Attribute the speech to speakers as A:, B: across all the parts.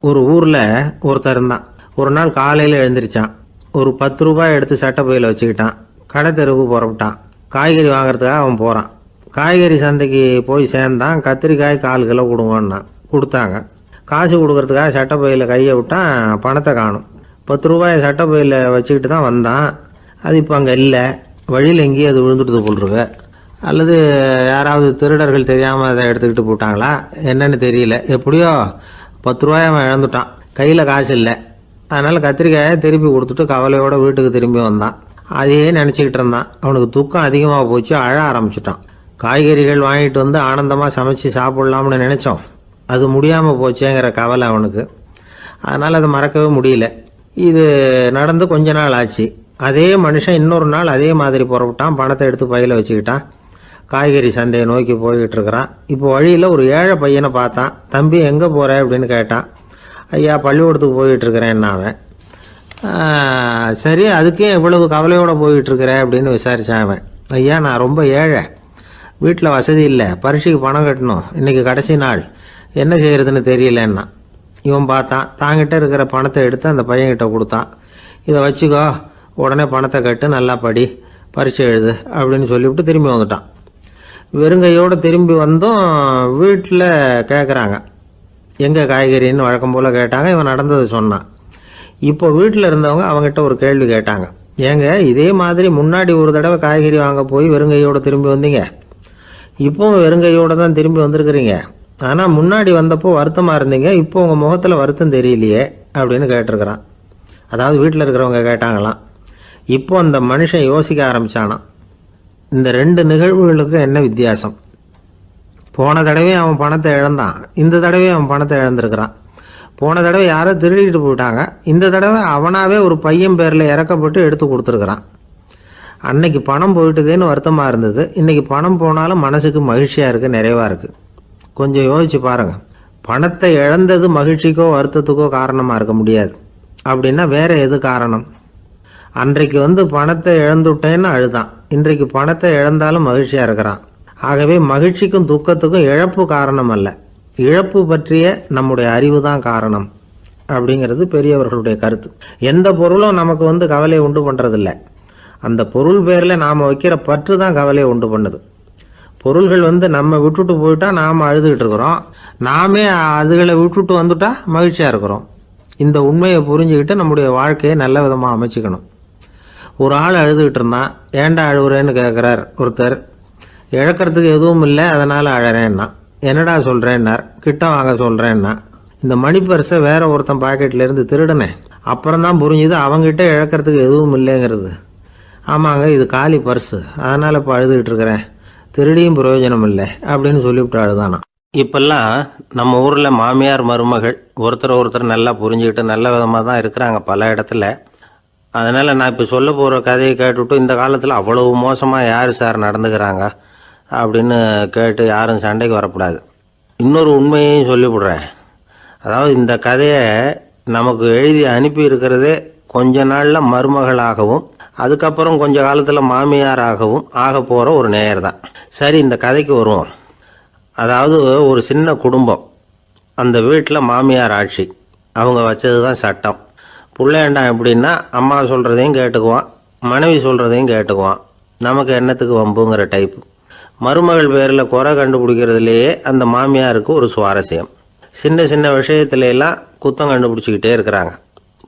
A: ஒரு ஊரில் ஒருத்தர் இருந்தான். ஒரு நாள் காலையில் எழுந்திரிச்சான். ஒரு 10 ரூபாய் எடுத்து சட்டை பையில் வச்சுக்கிட்டான். கடை தெருவுக்கு புறப்பட்டான். காய்கறி வாங்குறதுக்காக அவன் போகிறான். காய்கறி சந்தைக்கு போய் சேர்ந்தான். கத்திரிக்காய் 1/4 கிலோ கொடுங்கன்னான். கொடுத்தாங்க. காசு கொடுக்கறதுக்காக சட்டை பையில் கையை விட்டான். பணத்தை காணும். 10 ரூபாயை சட்டை பையில் வச்சுக்கிட்டு தான் வந்தான். அது இப்போ அங்கே இல்லை. வழியில் எங்கேயும் அது விழுந்துட்டு போட்டிருக்கு. அல்லது யாராவது திருடர்கள் தெரியாமல் அதை எடுத்துக்கிட்டு போட்டாங்களா என்னன்னு தெரியல. எப்படியோ 10 ரூபாயை அவன் இழந்துட்டான். கையில் காசு இல்லை. அதனால் கத்திரிக்காயை திருப்பி கொடுத்துட்டு கவலையோடு வீட்டுக்கு திரும்பி வந்தான். அதையே நினச்சிக்கிட்டு இருந்தான். அவனுக்கு துக்கம் அதிகமாக போச்சு. அழ ஆரம்பிச்சிட்டான். காய்கறிகள் வாங்கிட்டு வந்து ஆனந்தமாக சமைச்சு சாப்பிட்லாம்னு நினச்சோம். அது முடியாமல் போச்சேங்கிற கவலை அவனுக்கு. அதனால் அதை மறக்கவே முடியல. இது நடந்து கொஞ்ச நாள் ஆச்சு. அதே மனுஷன் இன்னொரு நாள் அதே மாதிரி புறப்பட்டான். பணத்தை எடுத்து பையில் வச்சுக்கிட்டான். காய்கறி சந்தையை நோக்கி போய்கிட்டு இருக்கிறான். இப்போ வழியில் ஒரு ஏழை பையனை பார்த்தான். தம்பி எங்கே போகிற அப்படின்னு கேட்டான். ஐயா பள்ளிக்கூடத்துக்கு போய்கிட்டுருக்கிறேன் அவன். சரி, அதுக்கே இவ்வளவு கவலையோடு போய்கிட்டுருக்கிற அப்படின்னு விசாரித்தான் அவன். ஐயா நான் ரொம்ப ஏழை, வீட்டில் வசதி இல்லை, பரீட்சைக்கு பணம் கட்டணும், இன்றைக்கி கடைசி நாள், என்ன செய்கிறதுன்னு தெரியலன்னா. இவன் பார்த்தான். தாங்கிட்ட இருக்கிற பணத்தை எடுத்து அந்த பையன்கிட்ட கொடுத்தான். இதை வச்சுக்கோ, உடனே பணத்தை கட்டு, நல்லா படி, பரீட்சை எழுது அப்படின்னு சொல்லிவிட்டு திரும்பி வந்துட்டான். வெறுங்கையோடு திரும்பி வந்தும் வீட்டில் கேட்குறாங்க எங்கே காய்கறின்னு வழக்கம் போல் கேட்டாங்க. இவன் நடந்ததை சொன்னான். இப்போ வீட்டில் இருந்தவங்க அவங்ககிட்ட ஒரு கேள்வி கேட்டாங்க. ஏங்க இதே மாதிரி முன்னாடி ஒரு தடவை காய்கறி வாங்க போய் வெறுங்கையோடு திரும்பி வந்தீங்க, இப்போவும் வெறுங்கையோடு தான் திரும்பி வந்திருக்கிறீங்க. ஆனால் முன்னாடி வந்தப்போ வருத்தமாக இருந்தீங்க, இப்போ உங்கள் முகத்தில் வருத்தம் தெரியலையே அப்படின்னு கேட்டிருக்கிறான். அதாவது வீட்டில் இருக்கிறவங்க கேட்டாங்களாம். இப்போ அந்த மனுஷன் யோசிக்க ஆரம்பித்தானான். இந்த 2 நிகழ்வுகளுக்கு என்ன வித்தியாசம்? போன தடவை அவன் பணத்தை இழந்தான், இந்த தடவை அவன் பணத்தை இழந்திருக்கிறான். போன தடவை யாரோ திருடிட்டு போயிட்டாங்க, இந்த தடவை அவனாவே ஒரு பையன் பேரில் இறக்கப்பட்டு எடுத்து கொடுத்துருக்குறான். அன்னைக்கு பணம் போயிட்டுதேன்னு வருத்தமாக இருந்தது, இன்றைக்கி பணம் போனாலும் மனசுக்கு மகிழ்ச்சியாக இருக்குது, நிறைவாக இருக்குது. கொஞ்சம் யோசிச்சு பாருங்கள். பணத்தை இழந்தது மகிழ்ச்சிக்கோ வருத்தத்துக்கோ காரணமாக இருக்க முடியாது. அப்படின்னா வேற எது காரணம்? அன்றைக்கு பணத்தை இழந்துட்டேன்னு அழுதான், இன்றைக்கு பணத்தை இழந்தாலும் மகிழ்ச்சியாக இருக்கிறான். ஆகவே மகிழ்ச்சிக்கும் துக்கத்துக்கும் இழப்பு காரணம் அல்ல, இழப்பு பற்றிய நம்முடைய அறிவு தான் காரணம் அப்படிங்கிறது பெரியவர்களுடைய கருத்து. எந்த பொருளும் நமக்கு கவலையை உண்டு பண்ணுறதில்ல, அந்த பொருள் பேரில் நாம் வைக்கிற பற்று தான் கவலையை உண்டு பண்ணுது. பொருள்கள் நம்ம விட்டுட்டு போயிட்டா நாம் அழுதுகிட்டு இருக்கிறோம், நாமே அதுகளை விட்டுட்டு வந்துட்டா மகிழ்ச்சியாக இருக்கிறோம். இந்த உண்மையை புரிஞ்சுக்கிட்டு நம்முடைய வாழ்க்கையை நல்ல விதமாக அமைச்சிக்கணும். ஒரு ஆள் அழுதுகிட்டு இருந்தான். ஏன்டா அழுகுறேன்னு கேட்குறார் ஒருத்தர். இழக்கிறதுக்கு எதுவும் இல்லை, அதனால் அழறேன்னா. என்னடா சொல்கிறேன்னார். கிட்ட வாங்க சொல்கிறேன்னா. இந்த மணி பர்ஸை வேற ஒருத்தன் பாக்கெட்லேருந்து திருடினேன், அப்புறம் தான் புரிஞ்சுது அவங்ககிட்ட இழக்கிறதுக்கு எதுவும் இல்லைங்கிறது. ஆமாங்க இது காலி பர்ஸு, அதனால் இப்போ அழுதுகிட்டு இருக்கிறேன், திருடியும் பிரயோஜனம் இல்லை அப்படின்னு சொல்லிவிட்டு அழுதானா. இப்பெல்லாம் நம்ம ஊரில் மாமியார் மருமகள் ஒருத்தர் நல்லா புரிஞ்சுக்கிட்டு நல்ல விதமாக தான் இருக்கிறாங்க பல இடத்துல. அதனால் நான் இப்போ சொல்ல போகிற கதையை கேட்டுவிட்டு இந்த காலத்தில் அவ்வளவு மோசமாக யார் சார் நடந்துக்கிறாங்க அப்படின்னு கேட்டு யாரும் சண்டைக்கு வரக்கூடாது. இன்னொரு உண்மையையும் சொல்லிவிடுறேன். அதாவது இந்த கதையை நமக்கு எழுதி அனுப்பி இருக்கிறதே கொஞ்ச நாளில் மருமகளாகவும் அதுக்கப்புறம் கொஞ்ச காலத்தில் மாமியாராகவும் ஆக போகிற ஒரு நேயர் தான். சரி, இந்த கதைக்கு வருவோம். அதாவது ஒரு சின்ன குடும்பம், அந்த வீட்டில் மாமியார் ஆட்சி, அவங்க வச்சது தான் சட்டம். பிள்ளையாண்டான் எப்படின்னா அம்மா சொல்கிறதையும் கேட்டுக்குவான், மனைவி சொல்கிறதையும் கேட்டுக்குவான், நமக்கு என்னத்துக்கு வம்புங்கிற டைப்பு. மருமகள் பேரில் குறை கண்டுபிடிக்கிறதுலையே அந்த மாமியாருக்கு ஒரு சுவாரஸ்யம். சின்ன சின்ன விஷயத்துலையெல்லாம் குத்தம் கண்டுபிடிச்சிக்கிட்டே இருக்கிறாங்க.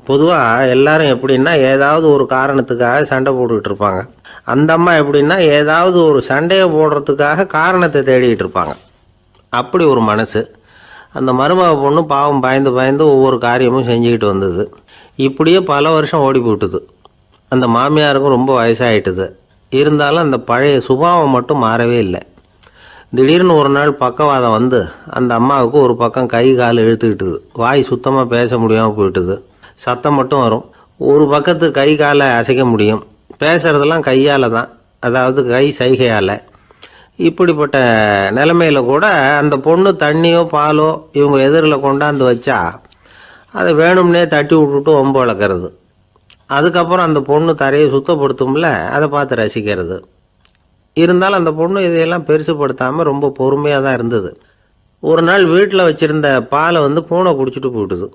A: பொதுவாக எல்லாரும் எப்படின்னா ஏதாவது ஒரு காரணத்துக்காக சண்டை போட்டுக்கிட்டு இருப்பாங்க. அந்த அம்மா எப்படின்னா ஏதாவது ஒரு சண்டையை போடுறதுக்காக காரணத்தை தேடிக்கிட்டு இருப்பாங்க. அப்படி ஒரு மனசு. அந்த மருமக பொண்ணு பாவம் பயந்து பயந்து ஒவ்வொரு காரியமும் செஞ்சுக்கிட்டு வந்தது. இப்படியே பல வருஷம் ஓடி போட்டுது. அந்த மாமியாருக்கும் ரொம்ப வயசாகிட்டுது. இருந்தாலும் அந்த பழைய சுபாவம் மட்டும் மாறவே இல்லை. திடீர்னு ஒரு நாள் பக்கவாதம் வந்து அந்த அம்மாவுக்கு ஒரு பக்கம் கை கால் இழுத்துக்கிட்டுது. வாய் சுத்தமாக பேச முடியாமல் போயிட்டுது. சத்தம் மட்டும் வரும். ஒரு பக்கத்து கை காலை அசைக்க முடியும், பேசுகிறதெல்லாம் கையால் தான், அதாவது கை சைகையால். இப்படிப்பட்ட நிலைமையில் கூட அந்த பொண்ணு தண்ணியோ பாலோ இவங்க எதிரில் கொண்டாந்து வச்சா அதை வேணும்னே தட்டி விட்டுட்டு ஒம்பு வளர்க்குறது. அதுக்கப்புறம் அந்த பொண்ணு தரையை சுத்தப்படுத்தும்ல, அதை பார்த்து ரசிக்கிறது. இருந்தாலும் அந்த பொண்ணு இதையெல்லாம் பெருசுப்படுத்தாமல் ரொம்ப பொறுமையாக தான் இருந்தது. ஒரு நாள் வீட்டில் வச்சுருந்த பாலை பூனை குடிச்சிட்டு போயிட்டுது.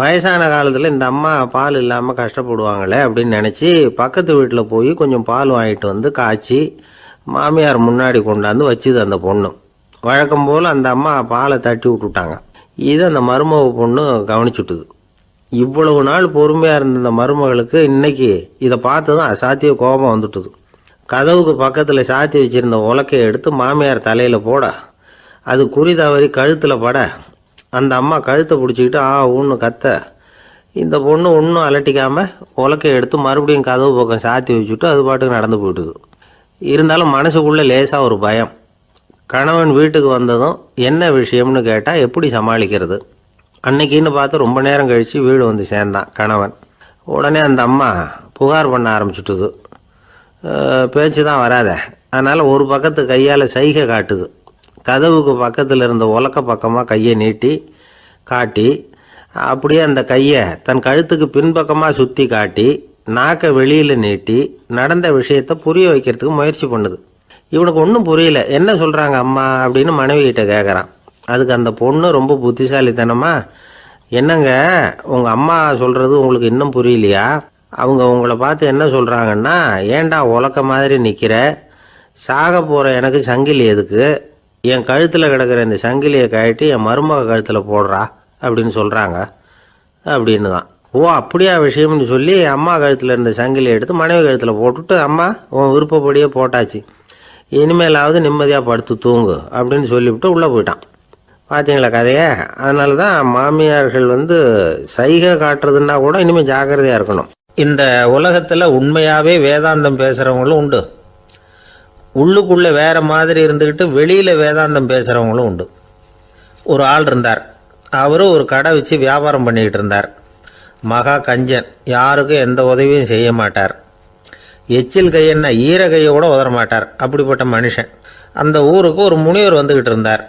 A: வயசான காலத்தில் இந்த அம்மா பால் இல்லாமல் கஷ்டப்படுவாங்களே அப்படின்னு நினச்சி பக்கத்து வீட்டில் போய் கொஞ்சம் பால் வாங்கிட்டு காய்ச்சி மாமியார் முன்னாடி கொண்டாந்து வச்சுது அந்த பொண்ணு. வழக்கம் போல் அந்த அம்மா பாலை தட்டி விட்டுட்டாங்க. இது அந்த மருமக பொண்ணு கவனிச்சுட்டுது. இவ்வளவு நாள் பொறுமையாக இருந்த இந்த மருமகளுக்கு இன்னைக்கு இதை பார்த்து தான் அசாத்திய கோபம் வந்துட்டுது. கதவுக்கு பக்கத்தில் சாத்தி வச்சுருந்த உலக்கையை எடுத்து மாமியார் தலையில் போட அது குறி தவறி கழுத்தில் பட அந்த அம்மா கழுத்தை பிடிச்சிக்கிட்டு ஊன்னு கத்த இந்த பொண்ணு ஒன்றும் அலட்டிக்காமல் உலக்கையை எடுத்து மறுபடியும் கதவு பக்கம் சாத்தி வச்சுட்டு அது பாட்டுக்கு நடந்து போயிட்டுது. இருந்தாலும் மனசுக்குள்ளே லேசாக ஒரு பயம். கணவன் வீட்டுக்கு வந்ததும் என்ன விஷயம்னு கேட்டால் எப்படி சமாளிக்கிறது? அன்னைக்குன்னு பார்த்து ரொம்ப நேரம் கழித்து வீடு வந்து சேர்ந்தான் கணவன். உடனே அந்த அம்மா புகார் பண்ண ஆரம்பிச்சுட்டுது. பேச்சு தான் வராத, அதனால் ஒரு பக்கத்து கையால் சைகை காட்டுது. கதவுக்கு பக்கத்தில் இருந்த உலக்க பக்கமாக கையை நீட்டி காட்டி அப்படியே அந்த கையை தன் கழுத்துக்கு பின்பக்கமாக சுற்றி காட்டி நாக்கை வெளியில் நீட்டி நடந்த விஷயத்தை புரிய வைக்கிறதுக்கு முயற்சி பண்ணுது. இவனுக்கு ஒன்றும் புரியல. என்ன சொல்கிறாங்க அம்மா அப்படின்னு மனைவிகிட்ட கேட்குறான். அதுக்கு அந்த பொண்ணு ரொம்ப புத்திசாலித்தனமா, என்னங்க உங்கள் அம்மா சொல்கிறது உங்களுக்கு இன்னும் புரியலையா? அவங்க உங்களை பார்த்து என்ன சொல்கிறாங்கன்னா, ஏண்டா உலக்க மாதிரி நிற்கிற, சாக போகிற எனக்கு சங்கிலி எதுக்கு, என் கழுத்தில் கிடக்கிற இந்த சங்கிலியை கழட்டி என் மருமக கழுத்தில் போடுறா அப்படின்னு சொல்கிறாங்க அப்படின்னு தான். ஓ அப்படியா விஷயம்னு சொல்லி அம்மா கழுத்தில் இருந்த சங்கிலியை எடுத்து மனைவி கழுத்தில் போட்டுட்டு, அம்மா உன் விருப்பப்படியே போட்டாச்சு, இனிமேலாவது நிம்மதியாக படுத்து தூங்கு அப்படின்னு சொல்லிவிட்டு உள்ளே போயிட்டான். பார்த்தீங்களா கதையை? அதனால தான் மாமியார்கள் சைகை காட்டுறதுன்னா கூட இனிமேல் ஜாக்கிரதையாக இருக்கணும். இந்த உலகத்தில் உண்மையாகவே வேதாந்தம் பேசுகிறவங்களும் உண்டு, உள்ளுக்குள்ளே வேறு மாதிரி இருந்துக்கிட்டு வெளியில் வேதாந்தம் பேசுகிறவங்களும் உண்டு. ஒரு ஆள் இருந்தார். அவர் ஒரு கடை வச்சு வியாபாரம் பண்ணிக்கிட்டு இருந்தார். மகா கஞ்சன், யாருக்கும் எந்த உதவியும் செய்ய மாட்டார். எச்சில் கையென்ன ஈர கையை கூட உதற மாட்டார். அப்படிப்பட்ட மனுஷன். அந்த ஊருக்கு ஒரு முனிவர் வந்துக்கிட்டு இருந்தார்.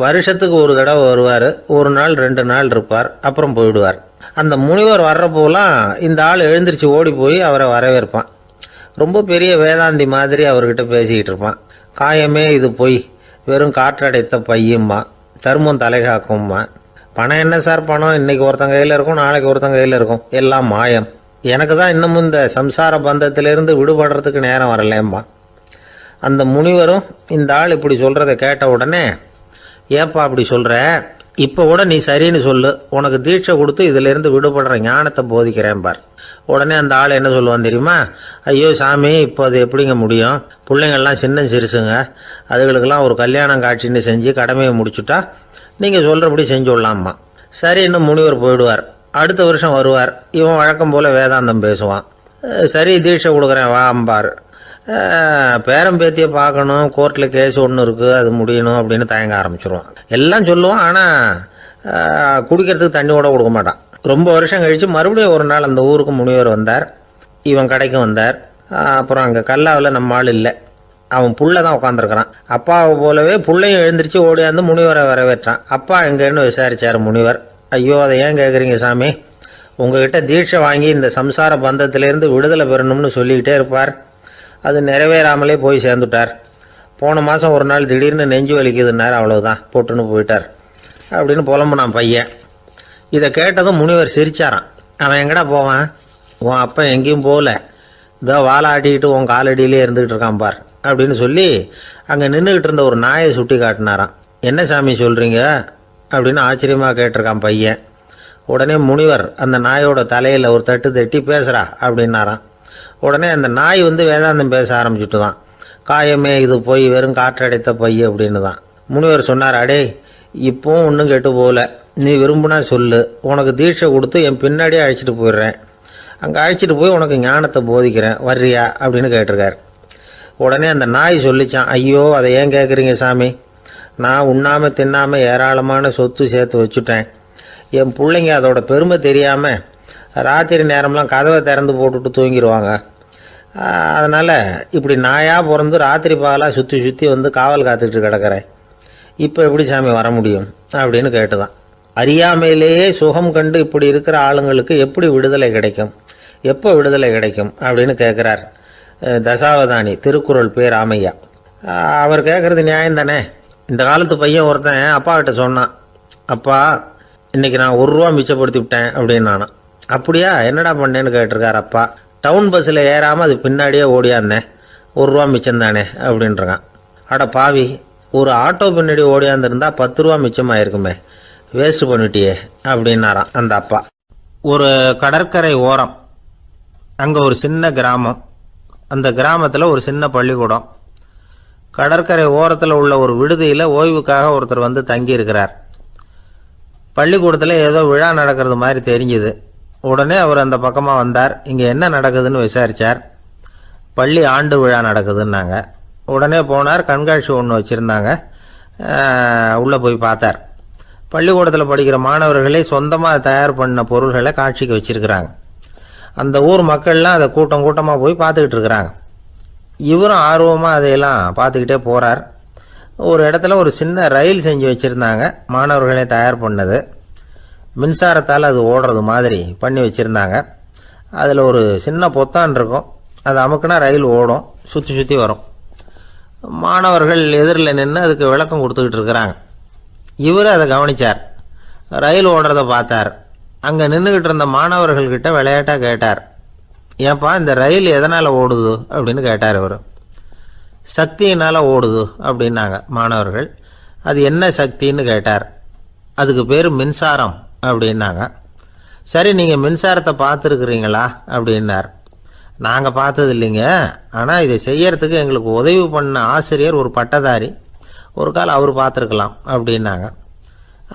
A: வருஷத்துக்கு ஒரு தடவை வருவார். ஒரு நாள் 2 நாள் இருப்பார், அப்புறம் போயிடுவார். அந்த முனிவர் வர்றப்போலாம் இந்த ஆள் எழுந்திரிச்சு ஓடி போய் அவரை வரவேற்பான். ரொம்ப பெரிய வேதாந்தி மாதிரி அவர்கிட்ட பேசிக்கிட்டு இருப்பான். காயமே இது பொய், வெறும் காற்றடைத்த பையும்மா, தர்மம் தலைகாக்கும்மா, பணம் என்ன சார் பணம், இன்னைக்கு ஒருத்தன் கையில் இருக்கும், நாளைக்கு ஒருத்தன் கையில் இருக்கும், எல்லாம் மாயம், எனக்கு தான் இன்னமும் இந்த சம்சார பந்தத்திலிருந்து விடுபடுறதுக்கு நேரம் வரலேம்மா. அந்த முனிவரும் இந்த ஆள் இப்படி சொல்கிறத கேட்ட உடனே, ஏப்பா அப்படி சொல்கிற, இப்போ கூட நீ சரின்னு சொல்லு, உனக்கு தீட்சை கொடுத்து இதிலேருந்து விடுபடுற ஞானத்தை போதிக்கிறேன் பார். உடனே அந்த ஆள் என்ன சொல்லுவான் தெரியுமா? ஐயோ சாமி, இப்போ அது எப்படிங்க முடியும், பிள்ளைங்கள்லாம் சின்ன சிறுசுங்க, அதுகளுக்கெல்லாம் ஒரு கல்யாணம் காட்சின்னு செஞ்சு கடமையை முடிச்சுட்டா நீங்கள் சொல்கிறபடி செஞ்சு விடலாம்மா. சரி, இன்னும் முனிவர் போயிடுவார். அடுத்த வருஷம் வருவார். இவன் வழக்கம் போல் வேதாந்தம் பேசுவான். சரி தீட்சை கொடுக்குறேன் வா அம்பார். பேரம்பேத்தியை பார்க்கணும், கோர்ட்டில் கேஸ் ஒன்று இருக்குது, அது முடியணும் அப்படின்னு தயங்க ஆரம்பிச்சிருவான். எல்லாம் சொல்லுவான், ஆனால் குடிக்கிறதுக்கு தண்ணி கூட கொடுக்க மாட்டான். ரொம்ப வருஷம் கழித்து மறுபடியும் ஒரு நாள் அந்த ஊருக்கு முனிவர் வந்தார். இவன் கடைக்கும் வந்தார். அப்புறம் அங்கே கல்லாவில் நம்ம ஆள் இல்லை, அவன் புள்ள தான் உட்காந்துருக்கிறான். அப்பாவை போலவே புள்ளையும் எழுந்திரிச்சு ஓடியாந்து முனிவரை வரவேற்றான். அப்பா எங்கேன்னு விசாரித்தார் முனிவர். ஐயோ அதை ஏன் கேட்குறீங்க சாமி, உங்ககிட்ட தீட்சை வாங்கி இந்த சம்சார பந்தத்திலேருந்து விடுதலை பெறணும்னு சொல்லிக்கிட்டே இருப்பார், அது நிறைவேறாமலே போய் சேர்ந்துட்டார். போன மாதம் ஒரு நாள் திடீர்னு நெஞ்சு வலிக்குதுன்னார், அவ்வளவுதான் போட்டுன்னு போயிட்டார் அப்படின்னு புலம்புனான் பையன். இதை கேட்டதும் முனிவர் சிரிச்சாரான். அவன் எங்கடா போவான், உன் அப்பா எங்கேயும் போகல, இதோ வாழை ஆட்டிக்கிட்டு உன் காலடியிலே இருந்துக்கிட்டு இருக்கான் பார் அப்படின்னு சொல்லி அங்கே நின்றுக்கிட்டு இருந்த ஒரு நாயை சுட்டி காட்டினாரான். என்ன சாமி சொல்கிறீங்க அப்படின்னு ஆச்சரியமாக கேட்டிருக்கான் பையன். உடனே முனிவர் அந்த நாயோட தலையில் ஒரு தட்டு தட்டி பேசுகிறா அப்படின்னாரான். உடனே அந்த நாய் வேதாந்தம் பேச ஆரம்பிச்சுட்டு தான், காயமே இது போய் வெறும் காற்றடைத்த பை அப்படின்னு தான். முனிவர் சொன்னார், அடே இப்போவும் ஒன்றும் கெட்டு போகல, நீ விரும்புனா சொல்லு, உனக்கு தீட்சை கொடுத்து என் பின்னாடியே அழைச்சிட்டு போயிடுறேன், அங்கே அழைச்சிட்டு போய் உனக்கு ஞானத்தை போதிக்கிறேன், வர்றியா அப்படின்னு கேட்டிருக்கார். உடனே அந்த நாய் சொல்லிச்சான், ஐயோ அதை ஏன் கேட்குறீங்க சாமி, நான் உண்ணாமல் தின்னாமல் ஏராளமான சொத்து சேர்த்து வச்சுட்டேன், என் பிள்ளைங்க அதோட பெருமை தெரியாமல் ராத்திரி நேரம்லாம் கதவை திறந்து போட்டுட்டு தூங்கிடுவாங்க, அதனால் இப்படி நாயாக பிறந்து ராத்திரி பகலாக சுற்றி சுற்றி காவல் காத்துக்கிட்டு கிடக்கிறேன், இப்போ எப்படி சாமி வர முடியும் அப்படின்னு கேட்டுதான். அறியாமையிலேயே சுகம் கண்டு இப்படி இருக்கிற ஆளுங்களுக்கு எப்படி விடுதலை கிடைக்கும், எப்போ விடுதலை கிடைக்கும் அப்படின்னு கேட்குறார் தசாவதானி, திருக்குறள் பேர் ராமையா. அவர் கேட்குறது நியாயம் தானே, இந்த காலத்து பையன் ஒருத்தன் அப்பா கிட்ட சொன்னான், அப்பா இன்னைக்கு நான் ₹1 மிச்சப்படுத்தி விட்டேன் அப்படின்னு. நானும் அப்படியா, என்னடா பண்ணேன்னு கேட்டிருக்காரு அப்பா. டவுன் பஸ்ஸில் ஏறாமல் அது பின்னாடியே ஓடியாந்தேன், ₹1 மிச்சம் தானே அப்படின்றான். அட பாவி, ஒரு ஆட்டோ பின்னாடி ஓடியாந்துருந்தா ₹10 மிச்சமாயிருக்குமே, வேஸ்ட் பண்ணிட்டியே அப்படின்னாராம் அந்த அப்பா. ஒரு கடற்கரை ஓரம், அங்கே ஒரு சின்ன கிராமம். அந்த கிராமத்தில் ஒரு சின்ன பள்ளிக்கூடம். கடற்கரை ஓரத்தில் உள்ள ஒரு விடுதியில் ஓய்வுக்காக ஒருத்தர் வந்து தங்கியிருக்கிறார். பள்ளிக்கூடத்தில் ஏதோ விழா நடக்கிறது மாதிரி தெரிஞ்சுது. உடனே அவர் அந்த பக்கமாக வந்தார். இங்கே என்ன நடக்குதுன்னு விசாரித்தார். பள்ளி ஆண்டு விழா நடக்குதுன்னாங்க. உடனே போனார். கண்காட்சி ஒன்று வச்சுருந்தாங்க. உள்ளே போய் பார்த்தார். பள்ளிக்கூடத்தில் படிக்கிற மாணவர்களே சொந்தமாக தயார் பண்ண பொருள்களை காட்சிக்கு வச்சுருக்கிறாங்க. அந்த ஊர் மக்கள்லாம் அதை கூட்டம் கூட்டமாக போய் பார்த்துக்கிட்டு இருக்கிறாங்க. இவரும் ஆர்வமாக அதையெல்லாம் பார்த்துக்கிட்டே போகிறார். ஒரு இடத்துல ஒரு சின்ன ரயில் செஞ்சு வச்சுருந்தாங்க, மாணவர்களே தயார் பண்ணது. மின்சாரத்தால் அது ஓடுறது மாதிரி பண்ணி வச்சுருந்தாங்க. அதில் ஒரு சின்ன பொத்தான் இருக்கும், அது அமுக்குனா ரயில் ஓடும், சுற்றி சுற்றி வரும். மாணவர்கள் எதிரில் நின்று அதுக்கு விளக்கம் கொடுத்துக்கிட்டு இருக்கிறாங்க. இவர் அதை கவனித்தார். ரயில் ஓடுறத பார்த்தார். அங்கே நின்றுக்கிட்டு இருந்த மாணவர்கள்கிட்ட விளையாட்டாக கேட்டார், ஏன்பா இந்த ரயில் எதனால் ஓடுது அப்படின்னு கேட்டார் இவர். சக்தியினால் ஓடுது அப்படின்னாங்க மாணவர்கள். அது என்ன சக்தின்னு கேட்டார். அதுக்கு பேர் மின்சாரம் அப்படின்னாங்க. சரி, நீங்கள் மின்சாரத்தை பார்த்துருக்குறீங்களா அப்படின்னார். நாங்கள் பார்த்தது இல்லைங்க, ஆனால் இதை செய்யறதுக்கு எங்களுக்கு உதவி பண்ண ஆசிரியர் ஒரு பட்டதாரி, ஒரு கால் அவர் பார்த்துருக்கலாம் அப்படின்னாங்க.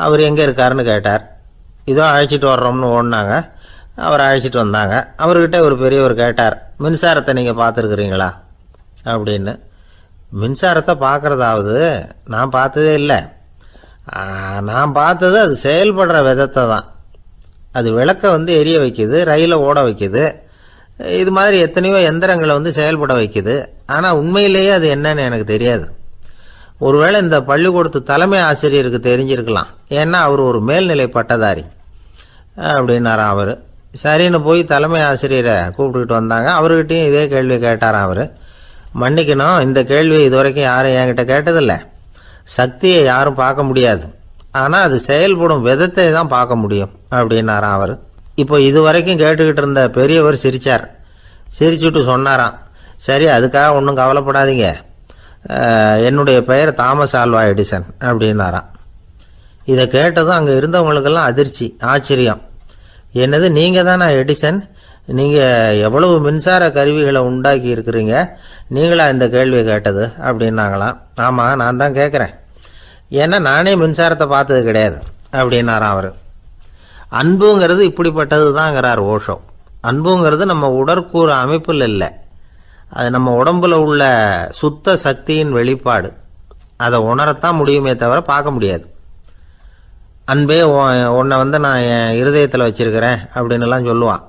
A: அவர் எங்கே இருக்காருன்னு கேட்டார். இதோ அழைச்சிட்டு வர்றோம்னு ஓடினாங்க. அவர் அழைச்சிட்டு வந்தாங்க. அவர்கிட்ட ஒரு பெரியவர் கேட்டார், மின்சாரத்தை நீங்கள் பார்த்துருக்குறீங்களா அப்படின்னு. மின்சாரத்தை பார்க்குறதாவது நான் பார்த்ததே இல்லை. நான் பார்த்தது அது செயல்படுற விதத்தை தான். அது விளக்கை வந்து எரிய வைக்குது, ரயிலை ஓட வைக்குது, இது மாதிரி எத்தனையோ எந்திரங்களை வந்து செயல்பட வைக்குது. ஆனால் உண்மையிலேயே அது என்னன்னு எனக்கு தெரியாது. ஒருவேளை இந்த பள்ளிக்கூடத்து தலைமை ஆசிரியருக்கு தெரிஞ்சிருக்கலாம், ஏன்னா அவர் ஒரு மேல்நிலை பட்டதாரி அப்படின்னாராம் அவர். சரின்னு போய் தலைமை ஆசிரியரை கூப்பிட்டுக்கிட்டு வந்தாங்க. அவர்கிட்டையும் இதே கேள்வியை கேட்டாராம் அவர். மன்னிக்கணும், இந்த கேள்வியை இதுவரைக்கும் யாரும் என்கிட்ட கேட்டதில்லை. சக்தியை யாரும் பார்க்க முடியாது, ஆனால் அது செயல்படும் விதத்தை தான் பார்க்க முடியும் அப்படின்னாராம் அவர். இப்போ இதுவரைக்கும் கேட்டுக்கிட்டு இருந்த பெரியவர் சிரித்தார். சிரிச்சுட்டு சொன்னாராம், சரி அதுக்காக ஒன்றும் கவலைப்படாதீங்க, என்னுடைய பெயர் தாமஸ் ஆல்வா எடிசன் அப்படின்னாராம். இதை கேட்டதும் அங்கே இருந்தவங்களுக்கெல்லாம் அதிர்ச்சி, ஆச்சரியம். என்னது, நீங்கள் தானே எடிசன்? நீங்கள் எவ்வளவு மின்சார கருவிகளை உண்டாக்கி இருக்கிறீங்க, நீங்களா இந்த கேள்வியை கேட்டது அப்படின்னாங்களாம். ஆமாம், நான் தான் கேட்குறேன், ஏன்னா நானே மின்சாரத்தை பார்த்தது கிடையாது அப்படின்னாராம் அவர். அன்புங்கிறது இப்படிப்பட்டது தாங்கிறார் ஓஷோ. அன்புங்கிறது நம்ம உடற்கூறு அமைப்பில் இல்லை, அது நம்ம உடம்புல உள்ள சுத்த சக்தியின் வெளிப்பாடு. அதை உணரத்தான் முடியுமே தவிர பார்க்க முடியாது. அன்பே உன்னை வந்து நான் என் இருதயத்தில் வச்சிருக்கிறேன் அப்படின்னுலாம் சொல்லுவான்.